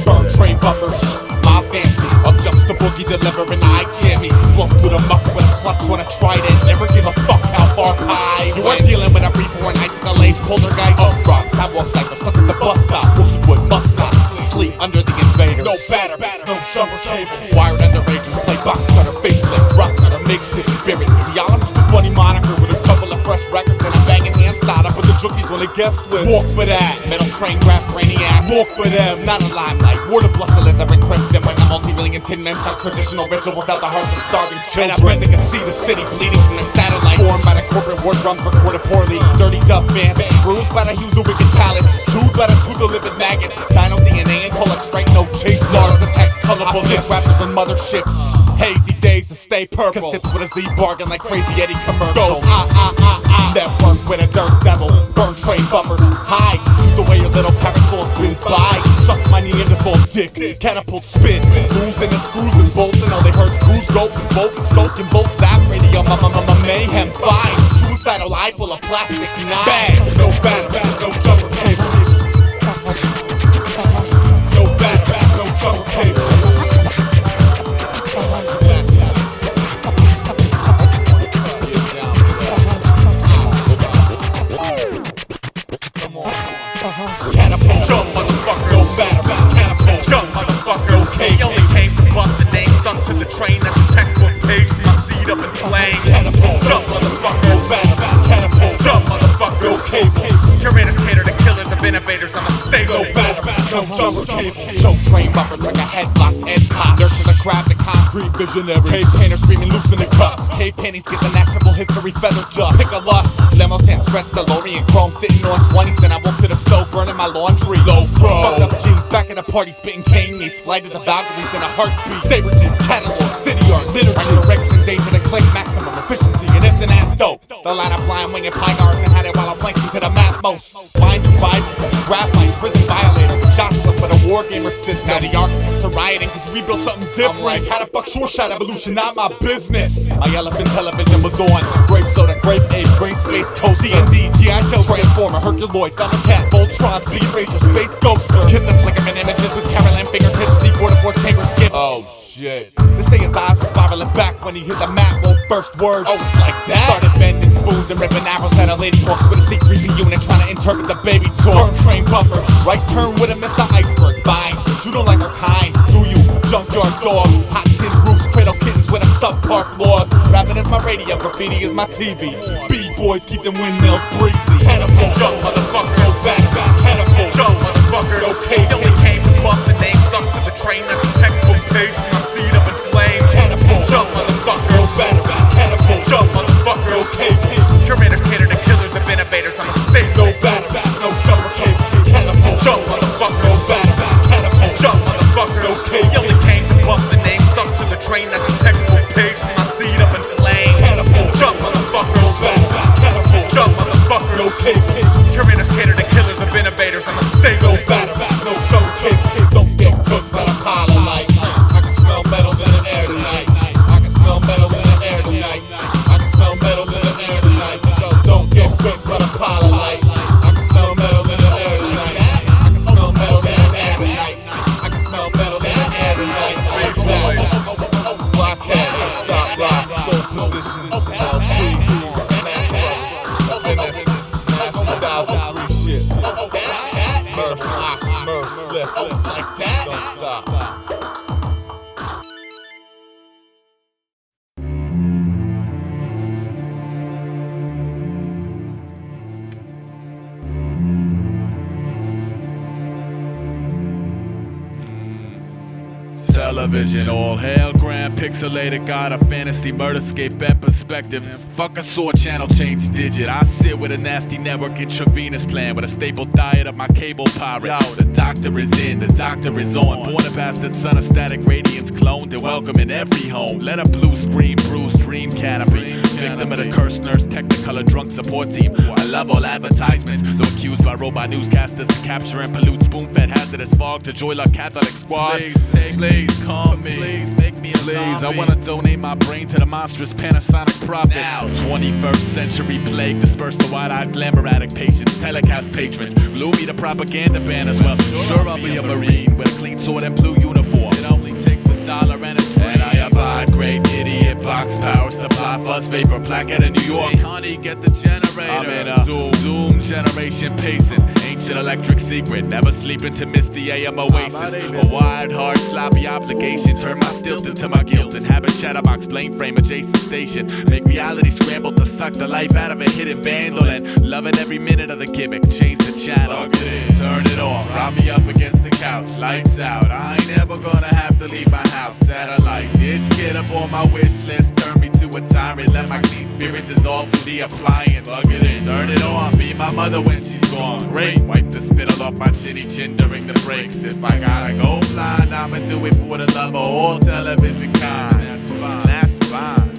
Burn train buffers, my fancy. Up jumps the boogie, delivering eye jammies. Float through the muck with a clutch on a trident. Never give a fuck how far high. You are dealing with a reborn icicle age poltergeist. Up rocks, sidewalk cycle, stuck at the bus stop. Wookie wood must not sleep under the invaders. No batter, no jumper cables. Wired underagers, play box cutter, facelift, rock cutter, makeshift spirit. Y'all, I'm just a funny moniker with a couple of fresh records and a banging hand start. I put the jookies on the guest list. Walk for that, metal train grab brainiac. Walk for them, not a limelight. Water blush a lizard and crimson when I'm multi-million tin men talk traditional rituals out the hearts of starving children. And I bet they can see the city bleeding from their satellites. Formed by the corporate war drums recorded poorly. Dirty dub band, bruised by the hues of wicked pallets. Chewed by the tooth of living maggots. Dino DNA and pull a straight no chase. Stars attacks colorful lips, rappers and motherships. Hazy days to stay purple. Sips with a Z bargain like Crazy Eddie commercials. Network with a dirt devil. Burn train buffers. High. Shoot the way your little parasol spins by. Suck my Neanderthal dick. Catapult spin. Losing the screws and bolts. And all they heard screws go and bolt and soak and bolt. Zap radio. Mayhem. Fine. Suicidal eye full of plastic knives. Bang. No batter. No jumper cables. No batter. like a headlocked head pop. Nurture the craft, the concrete visionary. Cave painter screaming loosen the cuffs. Cave paintings get the natural history feather dust. Pick a lust, limo tent, stretch DeLorean chrome. Sitting on 20s, then I walk to the stove, burning my laundry. Low pro, fucked up jeans, back at the party, spitting cane meats. Flight of the Valkyries in a heartbeat. Saberton, catalog, city art, liturgy. I'm the Rex and Dave to the claim maximum efficiency, and it's an ass dope. The line of blind winging pygars and had it while I'm planking to the map most. Blind Bibles, graphite, prison violator. Joshua for the war gamer system. Now the architects are rioting cause we built something different. I'm like, how the fuck short shot evolution, not my business. My elephant television was on. Grape soda, grape ape, green space coast. D&D, G.I. Joe, Transformer, Herculoid, Thundercat, Voltron, Speed Racer, Space Ghoster. Kiss the flickerman images with Carolyn fingertips. C4-4 chamber skips. Oh shit. They say his eyes were spiraling back when he hit the map. Well, first words. Oh, it's like that. Started bending spoons and ripping arrows at a lady hawks with a C3P unit trying to interpret the baby talk. Burn train bumpers. Right turn with a Mr. Iceberg. Fine. You don't like her kind. Do you? Junkyard dog. Hot tin roofs, cradle kittens with them subpar claws. Rapping is my radio, graffiti is my TV. B-boys keep them windmills breezy. Catapult, jump, motherfucker, go back. Catapult, jump, motherfucker, okay. He only came to buff the name, stuck to the train. That's a textbook page from my seat up in flames. Catapult, jump, motherfucker, go back. Catapult, jump, motherfucker, okay. Curators cater to killers of innovators. I'm a state, no back, no jumper cable. Catapult, jump, motherfucker, go back. Catapult, jump, motherfucker, okay. He only came to buff the name, stuck to the train. That's a textbook page from my seat up in flames. Catapult, jump, motherfucker, go back. Catapult, jump, motherfucker, okay. Curators cater to killers of innovators. I'm a state, no back, no jumper cable. Don't get cooked by a pile of light. I can smell metal in the air tonight. I can smell metal in the air tonight. I can smell metal in the air tonight. Don't get cooked by a pile of light. I can smell metal in the air tonight. I can smell metal in the air tonight. I can smell metal in the air tonight. Big boy, blockhead, Aesop rock, soul position, LP, smash bro, business, mass 2003 shit. Murph, ox, Murph, split, like that. Don't stop. Television, all hail, grand pixelated, got a fantasy murderscape and perspective. Fuck a sword channel, change digit. I sit with a nasty network intravenous plan with a staple diet of my cable pirate. Yo, the doctor is in, the doctor is on. Born a bastard son of static radiance, cloned and welcome in every home. Let a blue screen, bruise, dream canopy. Victim of the cursed nurse, technicolor drunk support team. I love all advertisements, though accused by robot newscasters of capturing pollute spoon-fed hazardous fog to Joy Luck Catholic Squad. Please, call me. Please, make me a zombie. I wanna donate my brain to the monstrous Panasonic prophet. Now, 21st century plague, disperse the wide-eyed glamour addict patients, telecast patrons, glue me the propaganda banners. Well, sure I'll be a Marine with a clean sword and blue uniform. It only takes $1 and a train. And I abide, great idiot, box power supply, fuzz vapor, plaque out of New York. Hey, honey, get the generator. I'm in a Zoom generation pacing. Ancient electric secret, never sleeping to miss the AM oasis. A wide, hard, sloppy obligation. Turn my stilt into my guilt. Inhabit chatterbox, blame frame, adjacent station. Make reality scramble to suck the life out of a hidden vandal. And loving every minute of the gimmick. Change the channel, turn it on. Prop me up against the couch, lights out. I ain't never gonna have to leave my house. Satellite dish, get up on my wish list. Turn me to a tyrant, let my clean spirit dissolve through the appliance. Plug it in, turn it on. Be my mother when she's gone. Great, wipe the spittle off my chinny chin during the breaks. If I gotta go blind, I'ma do it for the love of all television kind. That's fine, that's fine.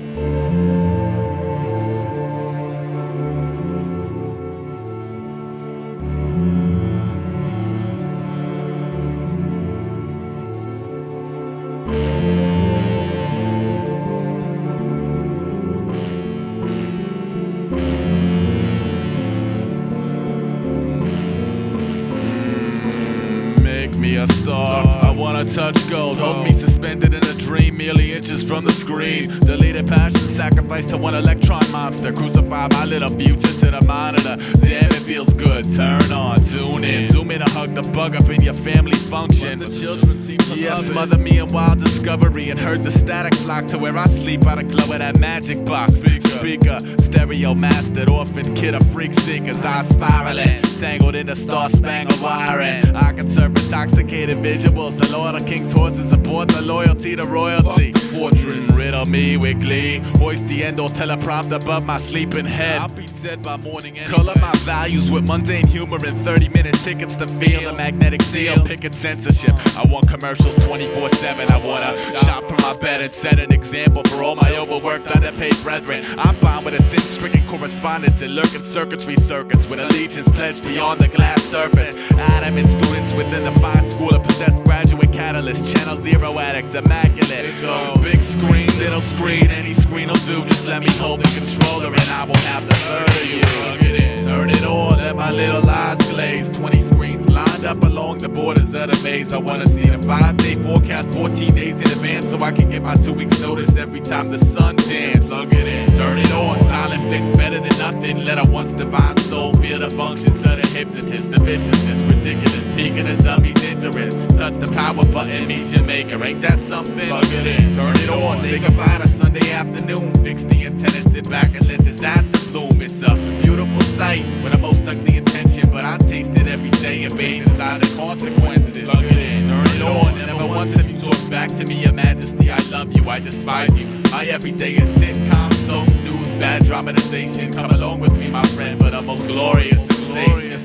A star, I wanna touch gold. Hold me suspended in a dream, merely inches from the screen. Deleted passion, sacrifice to one electron monster. Crucify my little future to the monitor. Damn, it feels good. Turn on, tune in, zoom in, and hug the bug up in your family function. But the children seem to love it. Smother me in wild discovery and heard the static flock to where I sleep by the glow of that magic box. Speaker, stereo mastered, orphan kid of freak seekers. I spiraling, tangled in the star-spangled wiring. I can serve intoxicated visuals, the Lord the king's horses aboard the loyalty to royalty. Fortress. Riddle me with glee. Hoist the end or teleprompter above my sleeping head. I'll be dead by morning anyway. Color my values with mundane humor and 30-minute tickets to feel the magnetic seal. Picket censorship. I want commercials 24/7. I wanna shop from my bed and set an example for all my overworked, underpaid brethren. I'm bound with a sin-stricken correspondence and lurking circuitry circus with allegiance pledged beyond the glass surface. Adamant students within the fine school of possessed graduate catalyst. Channel Zero addict, immaculate. It goes. Big screen, little screen, any screen will do. Just let me hold the controller and I won't have to murder you. Plug it in. Turn it on, let my little eyes glaze. 20 screens lined up along the borders of the maze. I wanna see the 5-day forecast 14 days in advance so I can get my 2 weeks notice every time the sun dance. Plug it in. Turn it on, silent fix better than nothing. Let a once divine soul feel the functions of the hypnotist. The viciousness, ridiculous, peak of the dummy's interest. Touch the power button, meet your maker. Ain't that something? Plug it in. Turn it on, say goodbye to Sunday afternoon. Fix the antenna, sit back and let disaster bloom. It's a beautiful sight with a most ugly intention, but I taste it every day and bathe inside the consequences. Plug it in. Turn it on, never once have you talked back to me, Your Majesty. I love you, I despise you. My everyday is sitcom, soap, news, bad dramatization. Come along with me, my friend, for the most glorious sensation.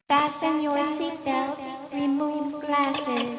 Fasten your seatbelts, remove glasses.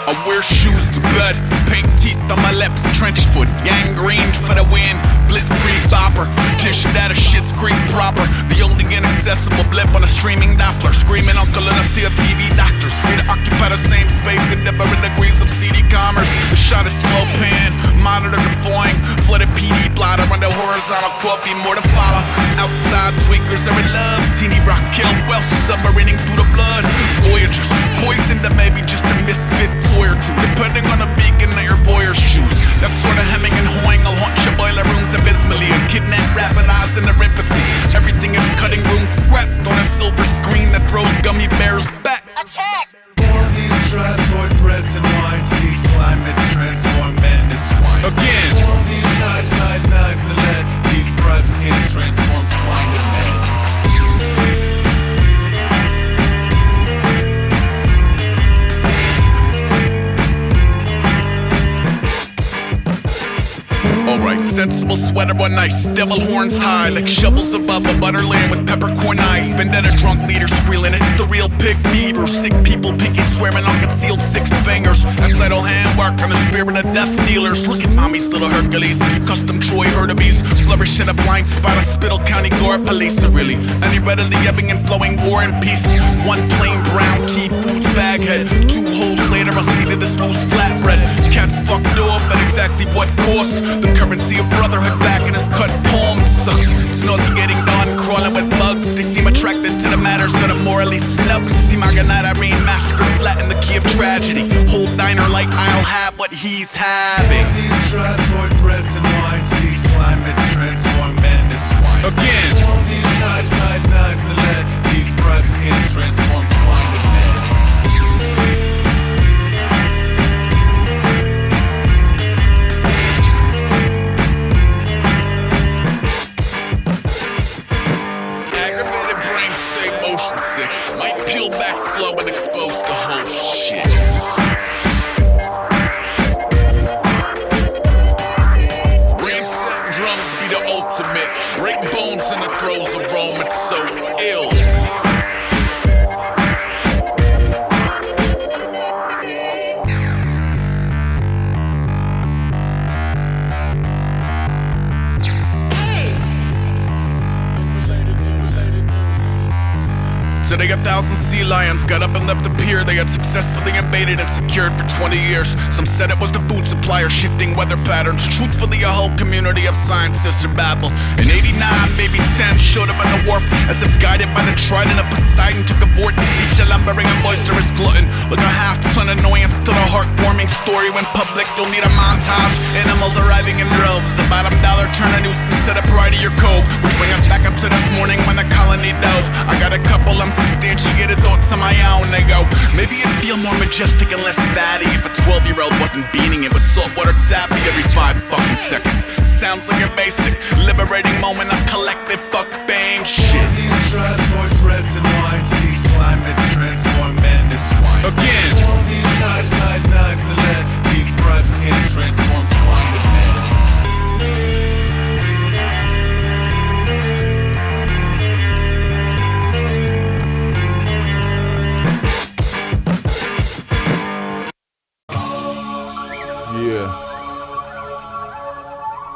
I wear shoes to bed, pink teeth on my lips, trench foot, gangrene for the win, blitzkrieg bopper, petition that a shit's creek proper, the only inaccessible blip on a streaming Doppler, screaming uncle in a sea of TV doctors, free to occupy the same space in different degrees of CD commerce, the shot is slow pan, monitor the foing, flooded PD blotter under horizontal coffee, more to follow, outside tweakers are in love, teeny rock kill, wealth submarining through the blood, voyagers, poisoned to maybe just a misfit or two, depending on the beacon that your voyeurs choose. That sort of hemming and hawing, I'll haunt your boiler rooms abysmally and kidnap rapid eyes in their empathy. Everything is cutting room scrapped on a silver screen that throws gummy bears back. Attack! All these traps, breads and wines, these climates transform men to swine. Again. All these knives, hide knives and lead, these bribe skins transform swine to men. Alright, sensible sweater on ice, devil horns high, like shovels above a butterland with peppercorn eyes. Vendetta drunk leader squealing, it's the real pig fever. Sick people, pinky swearing on concealed sixth fingers. That's idle handwork on the spirit of death dealers. Look at mommy's little Hercules, custom Troy Herdebees. Flourish in a blind spot of Spittle County Gore police. Are really any readily ebbing and flowing war and peace. One plain brown key foods bag head. 2 holes later, I see to this loose flatbread. Cats fucked off at exactly what cost. The currency of brotherhood back in his cut palm. It sucks, it's nauseating dawn crawling with bugs. They seem attracted to the matters that are morally snubbed. See my Ganat Irene massacred flat in the key of tragedy. Whole diner like I'll have what he's having. All these traps, breads and wines, these climates transform men to swine. Again. All these knives, hide knives and lead, these bribe skins transform swine to men. Peel back slow and expose the whole shit. Ramset drums be the ultimate. Break bones in the throes of Rome, it's so ill. Today 1,000 sea lions got up and left the pier. They had successfully invaded and secured for 20 years. Some said it was the food supplier shifting weather patterns. Truthfully, a whole community of scientists are baffled. In 89, maybe 10 showed up at the wharf as if guided by the trident of Poseidon took a fort. Each a lumbering and boisterous glutton. Like a half-ton annoyance to the heartwarming story. When public, you'll need a montage. Animals arriving in droves. The bottom dollar turn a nuisance to the pride of your cove. Which bring us back up to this morning when the colony dove. I got a couple substantiated thoughts on my own. They go, maybe Maybe it'd feel more majestic and less fatty if a 12-year-old wasn't beaning it with saltwater taffy every 5 fucking seconds. Sounds like a basic, liberating moment of collective fuck bang shit. All these tribes, breads and wines, these climates transform men to swine. Again. All these knives hide knives and lead, these bribes can transform swine to men.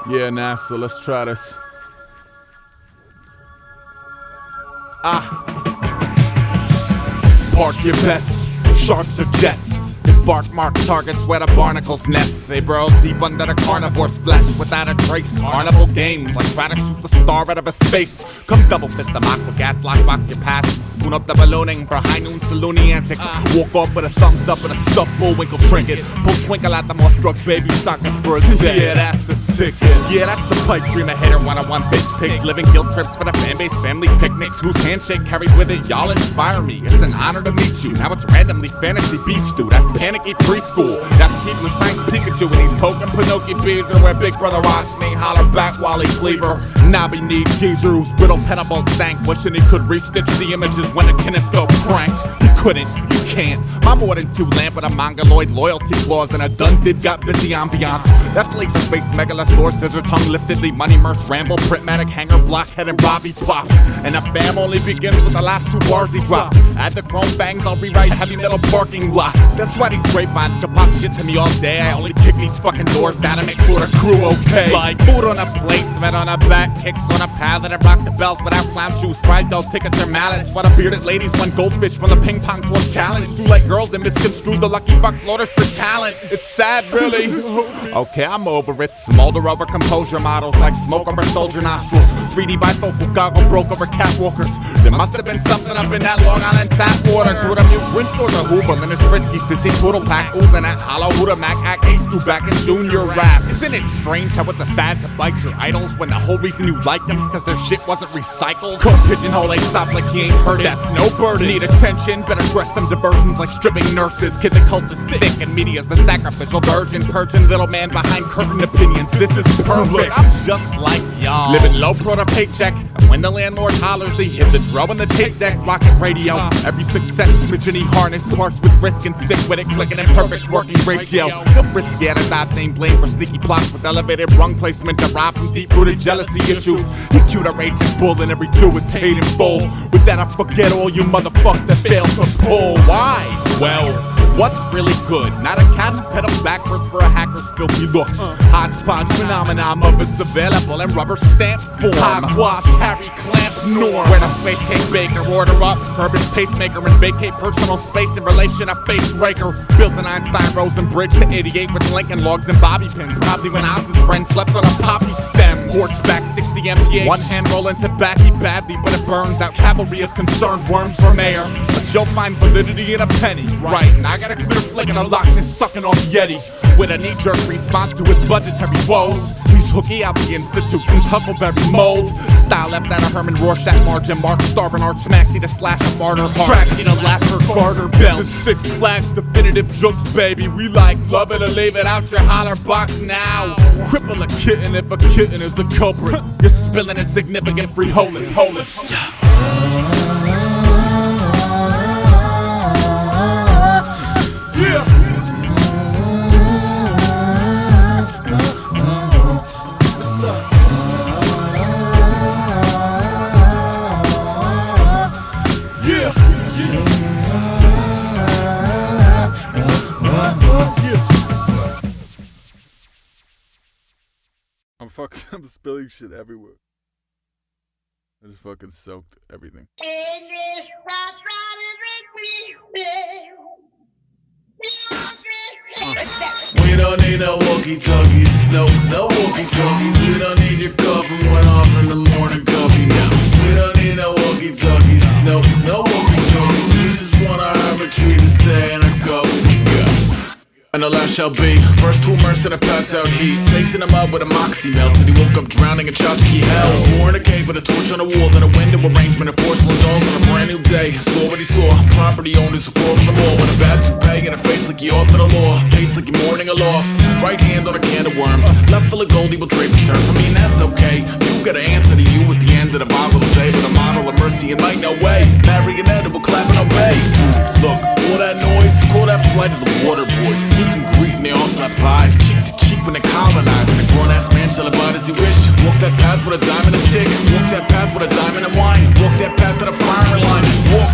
Yeah, NASA, let's try this. Park your bets, sharks or jets. His bark mark targets where the barnacles nest. They burrow deep under the carnivore's flesh without a trace. Carnival games like try to shoot the star out of a space. Come double fist the mock with gats, lockbox your pass. Spoon up the ballooning for high noon saloony antics. Walk off with a thumbs up and a stuffed bullwinkle trinket. Pull twinkle at the moss-struck baby sockets for a day. Yeah, that's the ticket. Yeah, that's the pipe dream a hater one-on-one bitch pigs. Living guilt trips for the fan base, family picnics. Whose handshake carried with it, y'all inspire me. It's an honor to meet you. Now it's randomly fantasy beef stew. That's panicky preschool. That's keeping the Saint Pikachu and he's poking Pinocchio Beezer where Big Brother watched me holler back while he cleaver. Nobby need geezer whose brittle pentabolt sank, wishing he could restitch the images when the kinescope cranked. You couldn't, you can't. I'm more than 2 lamp with a mongoloid loyalty clause and a done did got busy ambiance. That's Leisureforce, Megalosaurus, scissor tongue liftedly, money merce, ramble, printmatic, hanger, blockhead, and Robbie Pop. And the fam only begins with the last 2 bars he dropped. Add the chrome bangs, I'll rewrite heavy metal parking block. That's why these grapevines can pop shit to me all day. I only kick these fucking doors down to make sure the crew okay. Like food on a plate, thread on a back, kicks on a pallet, and rock the bells without clown shoes, fried dough, tickets, or mallets. While the bearded ladies won goldfish from the ping pong tour challenge. Too like girls and misconstrued the lucky fuck floaters for talent. It's sad, really. Okay, I'm over it. Smolder over composure models like smoke over soldier nostrils. 3D bifocal goggle broke over catwalkers. There must have been something up in that Long Island tap water. Grew the mute Grinch stores a Hoover, then it's frisky sissy poodle pack oozing at hollow Huda Mac act ace do back in junior rap. Isn't it strange how it's a fad to bite your idols when the whole reason you liked them is cause their shit wasn't recycled? Come pigeonhole Aesop like he ain't heard it. That's no burden. Need attention, better dress them diversions like stripping nurses. Kid the cult is thick and media's the sacrificial virgin. Purging little man behind curtain opinions. This is perfect. I'm just like y'all. Living low pro to paycheck. And when the landlord hollers, he hit the drum on the tape deck. Rocket radio. Every success smidgen he harnessed. Parks with risk and sick with it. Clicking in perfect working ratio. No frisky at his odds name blame for sneaky plots with elevated rung placement derived from deep-rooted jealousy issues. He cute a raging bull and every do is paid in full. With that I forget all you motherfuckers that fail to pull. Why? Well, what's really good? Not a cat who pedals backwards for a hacker's filthy looks. Hodgepodge phenomenon of it's available in rubber stamp form. Hogwash, Harry Clamp, norm. Where the space cake baker, order up, curb his pacemaker and vacate personal space in relation to face raker. Built an Einstein Rosen bridge to 88 with Lincoln logs and bobby pins. Probably when I was his friend slept on a poppy stem. Horseback 60 mph, one hand rolling tobacco badly, but it burns out cavalry of concerned worms for mayor. But you'll find validity in a penny, right? And I got a clear flick and a Loch Ness sucking off Yeti. With a knee-jerk response to his budgetary woes. He's hooky out the institution's Huckleberry mold. Style left out of Herman Rorschach margin mark. Starving art smacksy to slash a martyr heart. Trashy to laugh her garter belt. This is Six Flags definitive jokes, baby. We like love it or leave it out your holler box now. Cripple a kitten if a kitten is a culprit. You're spilling insignificant frijoles. I'm spilling shit everywhere. I just fucking soaked everything. We don't need no walkie-talkies, no walkie-talkies. We don't need your coffin went off in the morning coffee now. We don't need no walkie-talkies, no walkie-talkies. We just want our hermitry to stay in a coffin. Yeah. And the last shot shall be. First to immerse in a pass out heat. Facing him up with a moxie melt. Till he woke up drowning in tchotchke hell. War in a cave with a torch on the wall. Then a window arrangement of porcelain dolls on a brand new day. Saw what he saw. Property owners who crawled in the mall. With a bad toupee and a face like he authored the law. Pace like you're mourning a loss. Right hand on a can of worms. Left full of gold, he will drape a turn. For me, and that's okay. You gotta answer to you at the end of the Bible day. But a model of mercy and might no way. Marionette will clap and obey. Look, all that noise, call that flight of the water boys. Meet and greet and they all slap five. Cheek to cheek when they colonize. And a grown-ass man shall abide as he wish. Walk that path with a diamond and stick. Walk that path with a diamond and wine. Walk that path to the firing line. Just walk.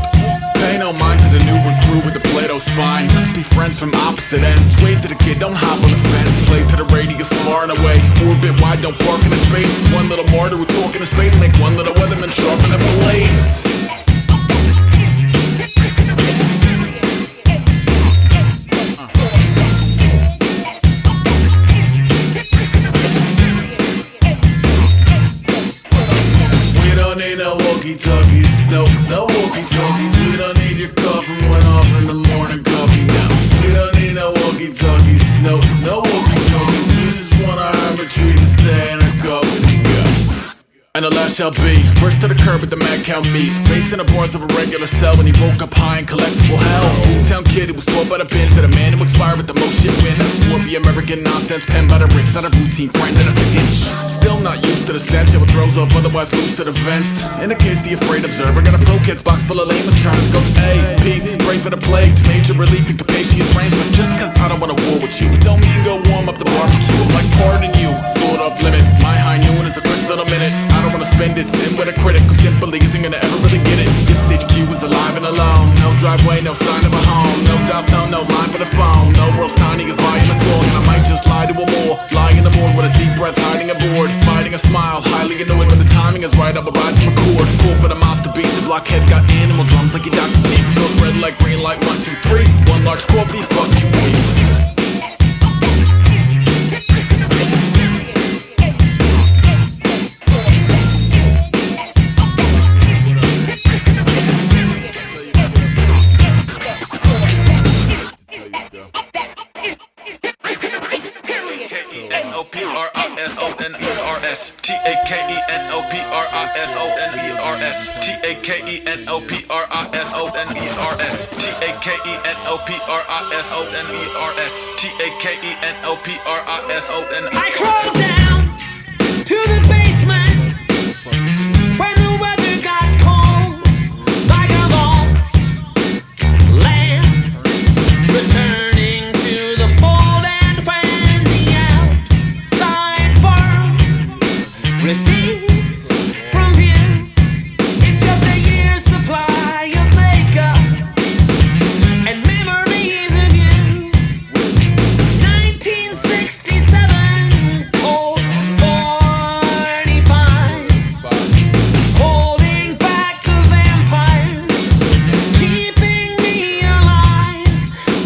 Pay no mind to the new recruit with the Play-Doh spine. Let's be friends from opposite ends. Wave to the kid, don't hop on the fence. Play to the radius far and away. Orbit wide, don't park in his space. One little martyr who talk in his face. Make one little weatherman sharpen the blades. Walkie-talkies, no walkie-talkies. We don't need your coffin went off in the morning coffee now. We don't need no walkie-talkies, no walkie-talkies. We just want our hermitry to stay in a coffin and go. And the last shall be first to the curb with the mad cow meat. Facing the bars of a regular cell when he woke up high in collectible hell. Town kid who was taught by the binge that a man who expired with the most shit win. That's warpy American nonsense penned by the rich, not a routine friend in a pinch. Still not used to the stench, it throws off otherwise loose to the vents. In the case the afraid observer, got a pro kids box full of lamest turns. Goes A, peace, pray for the plague to major relief and capacious range. But just cause I don't wanna war with you, it don't mean go warm up the barbecue. I'm like pardon you, sort off limit. My high noon is a quick little minute. I don't wanna spend it, sin with a critic who simply isn't gonna ever really get it. This HQ is alive and alone. No driveway, no sign of a home. No dial tone, no line for the phone. No world's tiny as violence all. And I might just lie to a more. Lie in the morgue with a deep breath, hiding a board. Fighting a smile, highly annoyed when the timing is right. I will rise and record. Cool for the monster beats. The blockhead got animal drums like he Dr. Teeth. Goes red like green light, 1, 2, 3. One large coffee, fuck you, please. I crawled down to the basement when the weather got cold, like a lost lamb returning to the fold. And when the outside world recedes from view, it's just a year's supply of makeup and memories of you. 1967, cold 45, holding back the vampires, keeping me alive.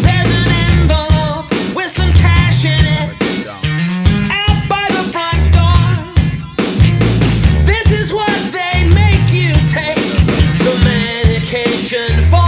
There's an envelope with some cash in it, out by the front door. This is what they make you take the medication for.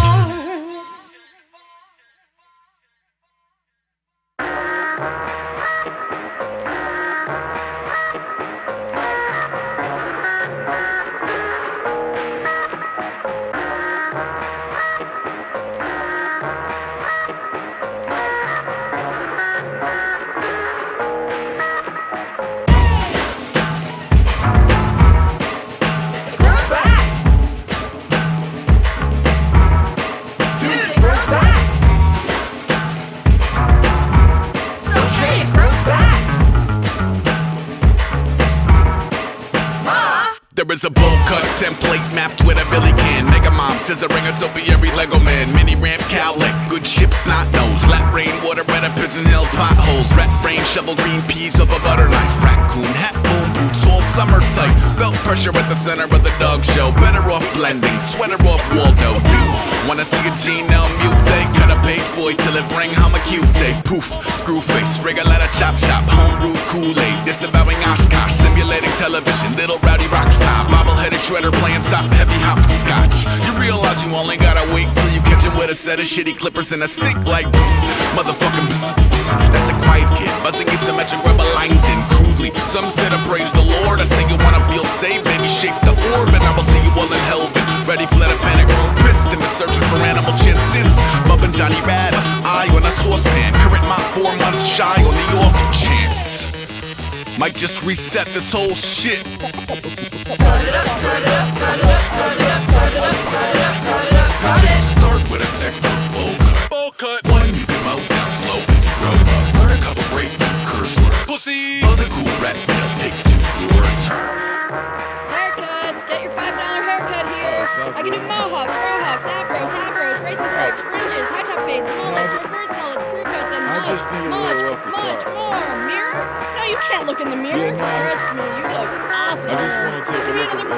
There is a bowl cut template mapped with a Billy can. Mega mom, scissoring a topiary Lego man. Mini ramp cowlick, good ship snot nose. Lap rain, water red a pigeon hill potholes. Rat rain, shovel green peas of a butter knife. Raccoon, hat, moon boots, all summer tight. Belt pressure at the center of the dog show. Better off blending, sweater off Waldo. You wanna see a Gino mutate? Cut a page boy till it bring home a Q-tape. Poof, screw face, Regaletta chop shop. Homebrew Kool-Aid, disavowing Oshkosh. Simulating television, little rowdy rock star. Bobble-headed shredder playing top heavy hopscotch. You realize you only gotta wait till you catch him with a set of shitty clippers in a sink like this. Motherfucking that's a quiet kid, buzzing asymmetric rubber lines in crudely. Some said I praise the Lord, I say you wanna feel safe, baby shake the orb, and I will see you all in hell. Ready for the panic room, pissed and been searching for animal chin since bumping Johnny Rad, eye on a saucepan, current mop 4 months shy on the off chance. Might just reset this whole shit. Cut it up, cut it up, cut it up, cut it up, cut it up, cut it up, cut it up, cut it up, cut it. Start with a textbook bowl cut. One you can mow down slow as you grow up. Learn a couple great curse words. Pussy. Buzz a cool rat tail, take to your turn. Haircuts, get your $5 haircut here. I can do mohawks, frohawks, afros, racing stripes, fringes, high top fades, mullets, reverse mullets, crew cuts, and much more. Mirror? No, you can't look in the mirror. Trust me, you look awesome. I just want to take a look at the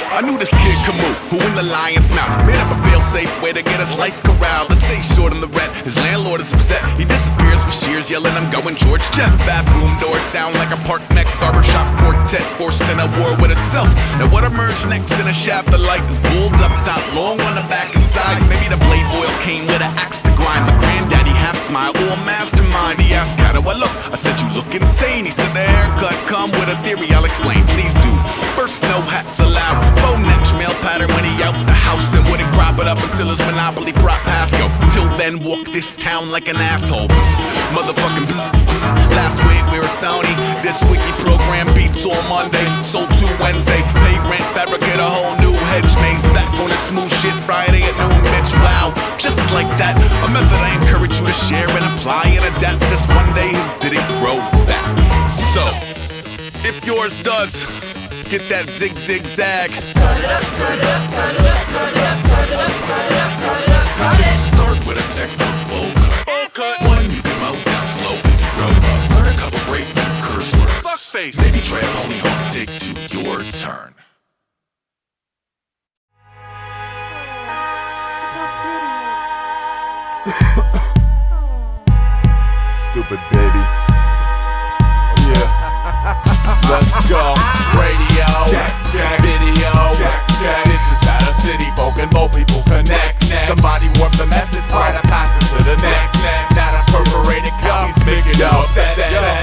I knew this kid could move, who in the lion's mouth made up a fail-safe way to get his life corralled. Let's say short on the rent, his landlord is upset. He disappears with shears, yelling, I'm going George Jeff. Bathroom doors sound like a park mech barbershop quartet forced in a war with itself. Now what emerged next in a shaft of light is bulbs up top, long on the back and sides. Maybe the blade oil came with an axe to grind. My granddaddy half smile, all mastermind. He asked, how do I look? I said, you look insane. He said, the haircut come with a theory, I'll explain. Please do. First, no hats allowed. Faux neck, male pattern when he out the house and wouldn't crop it up until his monopoly prop pass go. Till then, walk this town like an asshole. Motherfucking Last week we were stony. This wiki program beats on Monday, sold to Wednesday. Pay rent, fabricate a whole new hedge maze. Back on the smooth shit Friday at noon, bitch. Wow, just like that. A method I encourage you to share and apply and adapt. This one day his didn't grow back. So, if yours does, get that zig zag. Cut it up, cut it up, cut it up, cut it up, cut it up, cut it up, cut it up, cut it. Start with a textbook bowl cut. One you can mow down slow as you grow up. Learn a couple great new curse words. Fuckface. Maybe try a pony hawk dig to your turn. Stupid baby. Yeah. Let's go. Radio, check, video, check. This is how the city folk and more people connect. Somebody warp the message, try to pass it to the next. Now the perforated counties making you upset.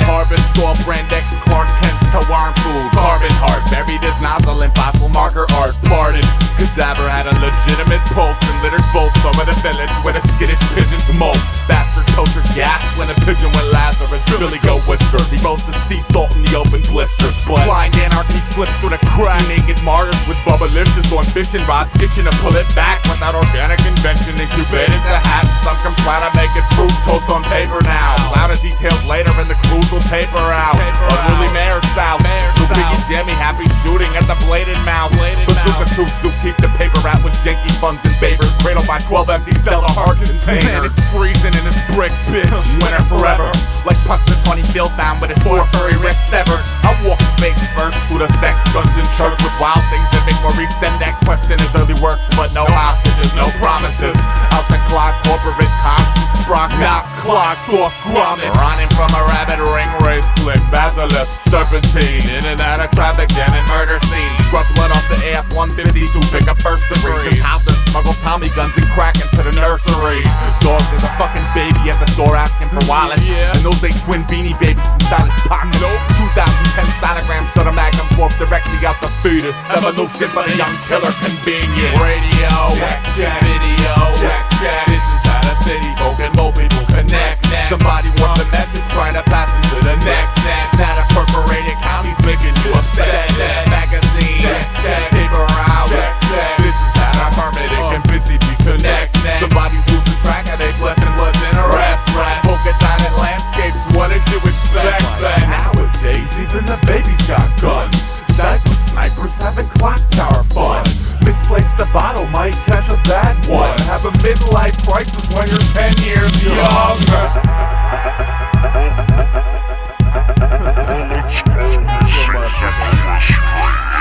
Harvest store, brand X, Clark Kent's to worm food. Carbon heart, buried his nozzle in fossil marker art. Pardon, cadaver had a legitimate pulse and littered bolts over the village where the skittish pigeons molt. Bastard culture gasped when a pigeon went Lazarus. Billy Goat whiskers, he rolls the sea salt in the open blisters. Blind anarchy slips through the crack. Naked martyrs with bubblicious on fishing rods, itching to pull it back without organic invention. Incubated to hatch, some can try to make it fructose on paper now. Louder details later and the clues will taper out. Unruly mayor south, Biggie Jammy happy shooting at the bladed mouth. Bazooka Tooth to keep the paper out with janky funds and favors. Cradled by 12 empty cellar hard containers. Man, it's freezing in this brick, bitch. Winter forever, like Pucks the 20 built down with his 4 furry wrists severed. I walk face first through the sex, guns in church with wild things that make Maurice send that question his early works, but no hostages, no promises. Out the clock, corporate cops and sprockets. Not clock, soft grommets. Running from a rabbit ring race click, basilisk, serpentine. In and out of traffic, jamming murder scenes. Scrub blood off the AF-152, pick up first degrees. And Townsend smuggle Tommy guns and crack into the nurseries. Dog, there's a fucking baby at the door asking for wallets. And those ain't twin beanie babies inside his pocket. 2010 sonograms shut a magnum forth directly out the fetus. Evolution for the young killer convenience. Radio, check, video, check. This is how the city folk and more people connect. Somebody want the message, try to pass it to the next. Now the perforated counties making you upset. Magazine, check, paper out, check. This is how the hermitic and busy be connect. Somebody's losing track of their flesh and blood's in a rest. Polka dotted landscapes, what did you expect? Nowadays, even the babies got guns. Diaper snipers having clock tower fun. Misplace the bottle, might catch a bad one. Have a midlife crisis when you're 10 years young.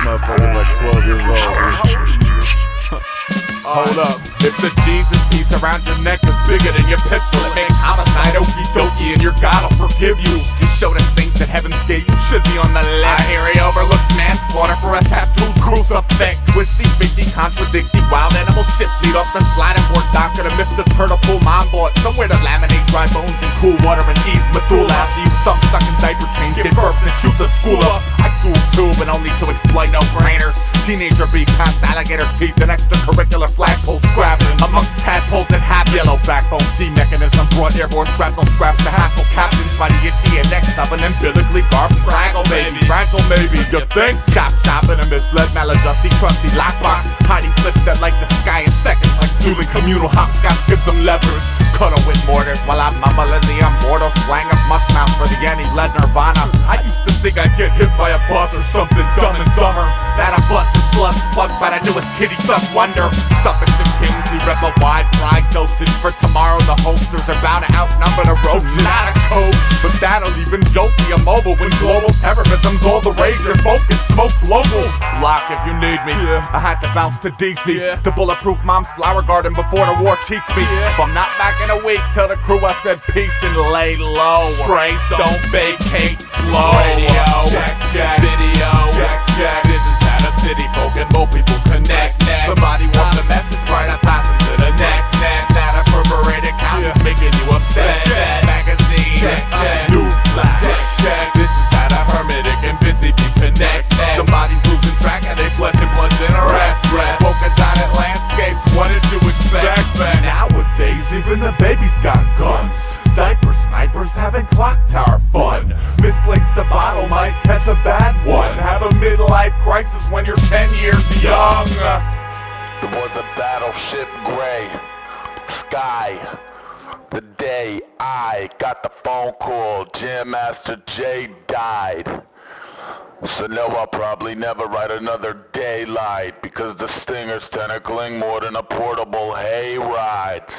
Motherfucker's like 12 years old. Hold up. If the Jesus piece around your neck is bigger than your pistol, it makes homicide okie dokie, and your God will forgive you. Just show the saints at Heaven's Gate, you should be on the left. I hear he overlooks manslaughter for a tattooed crucifix. Twisty, fishy, contradicting, wild animal shit. Lead off the sliding board doctor to Mr. Turtle Pool mom bought somewhere to laminate dry bones in cool water and ease medulla. After you thump sucking diaper change, get burped and shoot the school up. I dual tube and only to exploit no-brainers. Teenager beat past alligator teeth and extracurricular flagpole scrabbling amongst tadpoles that have yellow backbone D-mechanism brought airborne shrapnel scraps to hassle captains by the itchy and next of an umbilically garbed fraggle baby. Fragile maybe, you think? Chop shopping and misled maladjusty trusty lockbox, hiding clips that light the sky in seconds like human communal hopscotch gives them leverage. Cuddle with mortars while I'm mumbling the immortal slang of mushmouth for the anti-lead nirvana. I used to think I'd get hit by a bus or something dumb and dumber. Now I busted slugs plugged by the newest kitty thug wonder. Suffolk the Kingsley rep a wide pride dosage for tomorrow. The holsters are bound to outnumber the roaches. Not a code, but that'll even jolt the immobile when global terrorism's all the rage and focus smoke global. Block if you need me. I had to bounce to DC to bulletproof mom's flower garden before the war cheats me. If I'm not back in a week, tell the crew I said peace and lay low. Stray, so don't vacate slow. Radio, check, video, check. This is how the city folk and more people connect. Somebody wants a message, right? I pass it to the next. That a perforated count is making you upset. Magazine, check. Newsflash, check. This is how the hermetic and busy be connected. Somebody's losing track and they flesh and blood's in a rest. Polka dotted landscapes, what did you expect? Nowadays, even the babies got guns. Diaper snipers having clock tower fun. Misplace the bottle, might catch a bad one. Have a midlife crisis when you're 10 years young. It was a battleship gray sky. The day I got the phone call, Jam Master Jay died. So now I'll probably never write another daylight, because the stinger's tentacling more than a portable hay rides.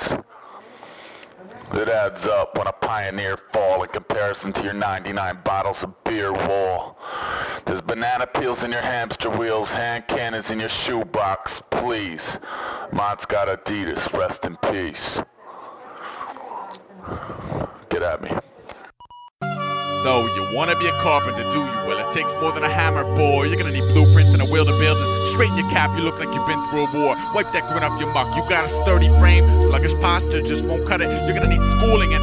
It adds up when a pioneer fall in comparison to your 99 bottles of beer wall. There's banana peels in your hamster wheels, hand cannons in your shoebox, please. Mine's got Adidas, rest in peace. Get at me. So, you wanna be a carpenter, do you? Well, it takes more than a hammer, boy. You're gonna need blueprints and a will to build it. Straighten your cap, you look like you've been through a war. Wipe that grin off your muck. You got a sturdy frame, sluggish posture just won't cut it. You're gonna need schooling and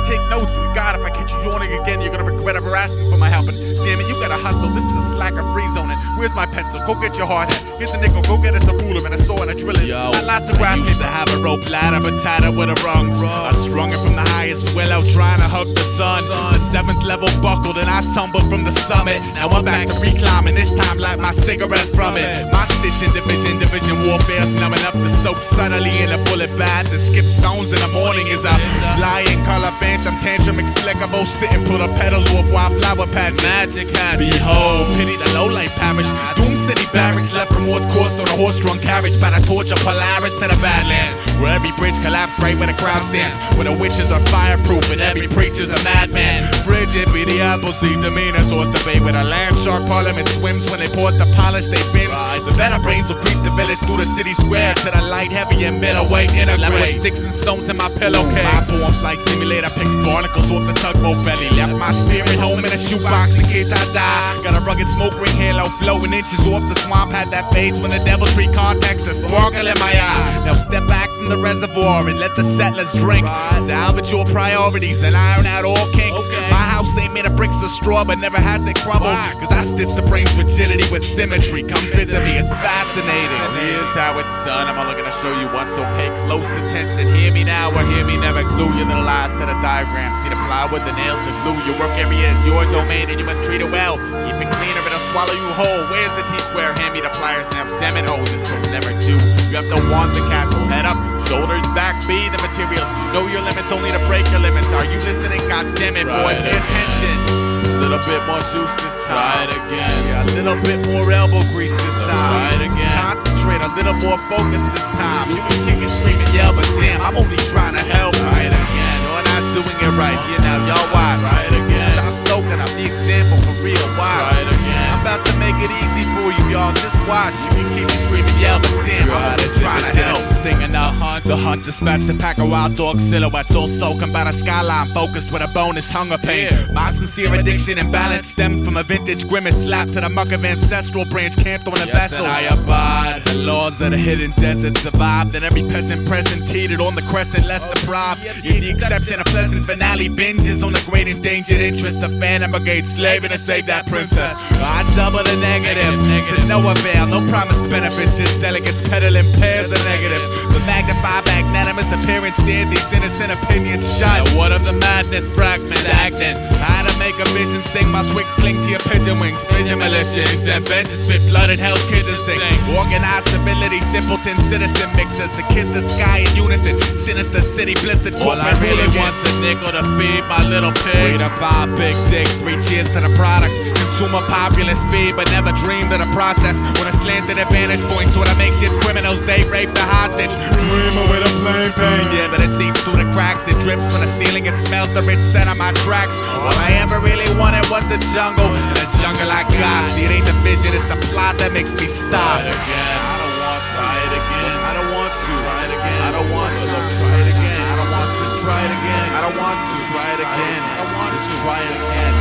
take notes. God, if I catch you yawning again, you're gonna regret ever asking for my help. And damn it, you gotta hustle. This is a slacker free zone. And where's my pencil? Go get your hard hat. Here's a nickel. Go get us a ruler and a saw and a driller. Yo, lots of rap. I used to have a rope ladder, but tied up with a rungs. I strung it from the highest willow, trying to hug the sun. The 7th level buckled and I tumbled from the summit. Now I'm back to reclimbing. This time light my cigarette from it. My stitch in division warfare's numb enough to soak subtly in a bullet bath and skip stones in the morning is a flying color phantom tantrum explicable. Sit and pull the petals off wildflower patch. Magic hat. Behold, pity the low light parish. Doom City barracks left from Morse coursed on a horse-drawn carriage by the torch of Polaris to the Badlands, where every bridge collapsed right where the crowd stands, where the witches are fireproof and every preacher's a madman. Frigid be the apple seed demeanor towards the bay where the land shark parliament swims when they pause to polish they bins. The better brains will crease the village through the city square to the light, heavy and middleweight integrate. Sticks and stones in my pillowcase. My forms like simulator picks barnacles off the tugboat belly. Left my spirit home in a shoebox in case I die. Got a rugged smoke ring halo flowing inches off the swamp. Had that fades when the devil tree contacts a sparkle in my eye. Now step back from the reservoir and let the settlers drink. Salvage your priorities and iron out all kinks. My house ain't made of bricks or straw, but never has it crumbled. Cause I stitch the brain's rigidity with symmetry. Come visit me, it's fascinating. And here's how it's done. I'm only gonna show you once, so pay close attention. Hear me now or hear me never. Glue your little eyes to the diagram. See the plywood, the nails, the glue. Your work area is your domain and you must treat it well. Keep it clean or it'll swallow you whole. Where's the T-square? Hand me the pliers now. Damn it, oh, this will never do. You have to want the castle. Head up, shoulders back, be the materials. Know your limits, only to break your limits. Are you listening? God damn it, boy, pay attention. A little bit more juice this time. Try it again. Yeah, a little bit more elbow grease this time. Try it again. Concentrate, a little more focus this time. You can kick and scream and yell, but damn, I'm only trying to help. Try it again. You're not doing it right. Here now, y'all watch. Try it again. Stop soaking up the example for real. Why? Try it again. I'm about about to make it easy for you, y'all. Just watch. You can keep me screaming, yell, but damn, I'm just trying to help. Stinging the hunt dispatched to pack a wild dog silhouettes, all soaking by the skyline, focused with a bonus hunger pain. My sincere addiction and balance stem from a vintage grimace slapped to the muck of ancestral branch camped on a vessel. I abide the laws of the hidden desert, survived, and every peasant present teetered on the crescent, less deprived. With the exception of pleasant finale binges on the great endangered interests of Phantom Brigade slaving to save that princess. I double the negative to no avail, no promised benefits, just delegates peddling pairs of negatives. The magnify magnanimous appearance here, these innocent opinions shut. Now what of the madness fragment stagnant? How to make a vision sing, my twigs cling to your pigeon wings. Vision malicious, intent bent to spit blood and hell's kitchen sing. Organized civility, simpleton citizen mixers to kiss the sky in unison. Sinister city blistered. All I really want's a nickel to feed my little pig. 3 to 5 big dicks, 3 cheers to the product. Consumer populist speed, but never dreamed of the process. When a slanted advantage point, so I make shit criminals, they rape the hostage. Dreamer with a plain pain, yeah, but it seeps through the cracks. It drips from the ceiling, it smells the rich scent of my tracks. All I ever really wanted was a jungle, and a jungle I got. See, it ain't the vision, it's the plot that makes me stop. Try it again, I don't want to. Try it again, I don't want to. Try it again, I don't want to. Try it again, I don't want to. Try it again, I don't want to. Try it again, I don't want to. Try it again,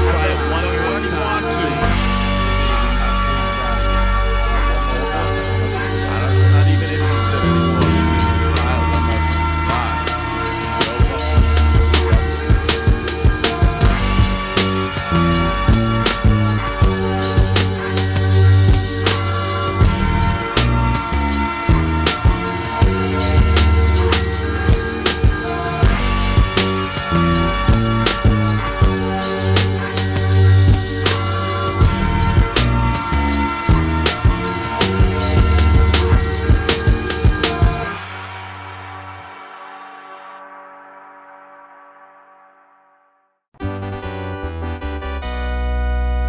try it one more time. Not even interested anymore. Try it one more time.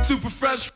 Super fresh.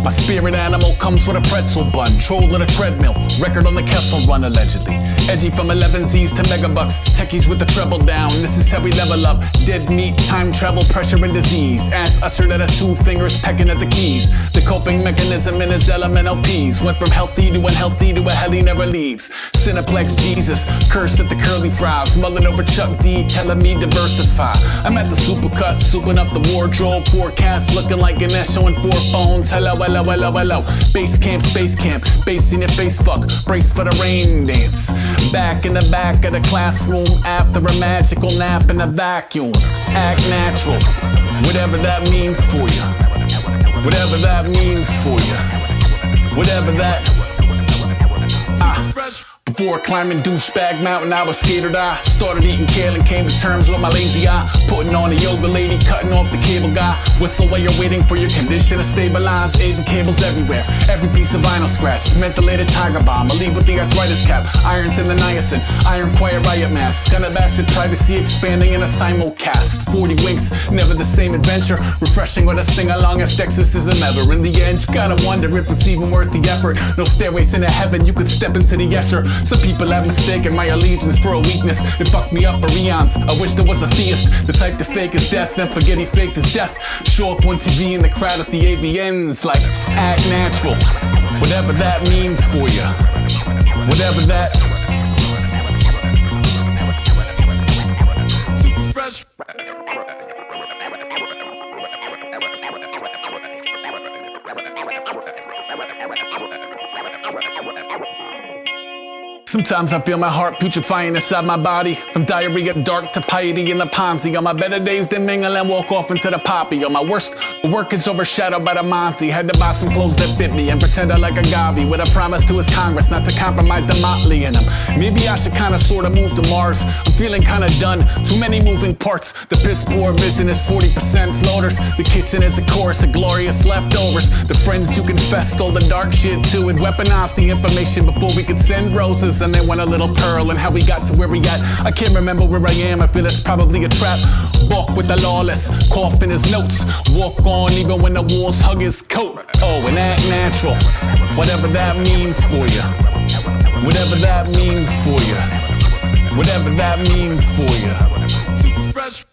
My spirit animal comes with a pretzel bun, troll in a treadmill, record on the Kessel Run allegedly. Edgy from 11 Z's to megabucks, techies with the treble down, this is how we level up. Dead meat, time travel, pressure and disease. Ass ushered at a 2 fingers pecking at the keys. The coping mechanism in his elemental P's. Went from healthy to unhealthy to a hell he never leaves. Cineplex Jesus, curse at the curly fries. Mulling over Chuck D, telling me diversify. I'm at the supercut, souping up the wardrobe. Forecast looking like Ganesh showing 4 phones. Hello, hello, hello, hello. Base camp, space camp, bass in your face fuck. Brace for the rain dance. Back in the back of the classroom after a magical nap in a vacuum. Act natural, whatever that means for you. Whatever that means for you. Whatever that. Before climbing douchebag mountain, I was skater die. Started eating kale and came to terms with my lazy eye. Putting on a yoga lady, cutting off the cable guy. Whistle while you're waiting for your condition to stabilize. Aiden cables everywhere, every piece of vinyl scratched. Mentholated tiger bomb, I leave with the arthritis cap. Irons in the niacin, iron quiet riot mask. Unabashed privacy expanding in a simulcast. 40 winks, never the same adventure. Refreshing with a sing-along aestheticism ever. In the end, you gotta wonder if it's even worth the effort. No stairways into heaven, you could step into the yesher. Some people have mistaken my allegiance for a weakness. It fucked me up for eons. I wish there was a theist, the type to fake his death, then forget he faked his death. Show up on TV in the crowd at the AVNs like act natural. Whatever that means for you. Whatever that. Super fresh. Sometimes I feel my heart putrefying inside my body. From diarrhea dark to piety in the Ponzi. On my better days, then mingle and walk off into the poppy. On my worst, the work is overshadowed by the Monty. Had to buy some clothes that fit me and pretend I like a Gavi. With a promise to his Congress not to compromise the motley in him. Maybe I should kinda sorta move to Mars. I'm feeling kinda done, too many moving parts. The piss poor vision is 40% floaters. The kitchen is a chorus of glorious leftovers. The friends you confessed all the dark shit to and weaponized the information before we could send roses. And they want a little pearl and how we got to where we got. I can't remember where I am, I feel it's probably a trap. Walk with the lawless, cough in his notes. Walk on even when the wolves hug his coat. Oh, and act natural, whatever that means for you. Whatever that means for you. Whatever that means for you. Super fresh.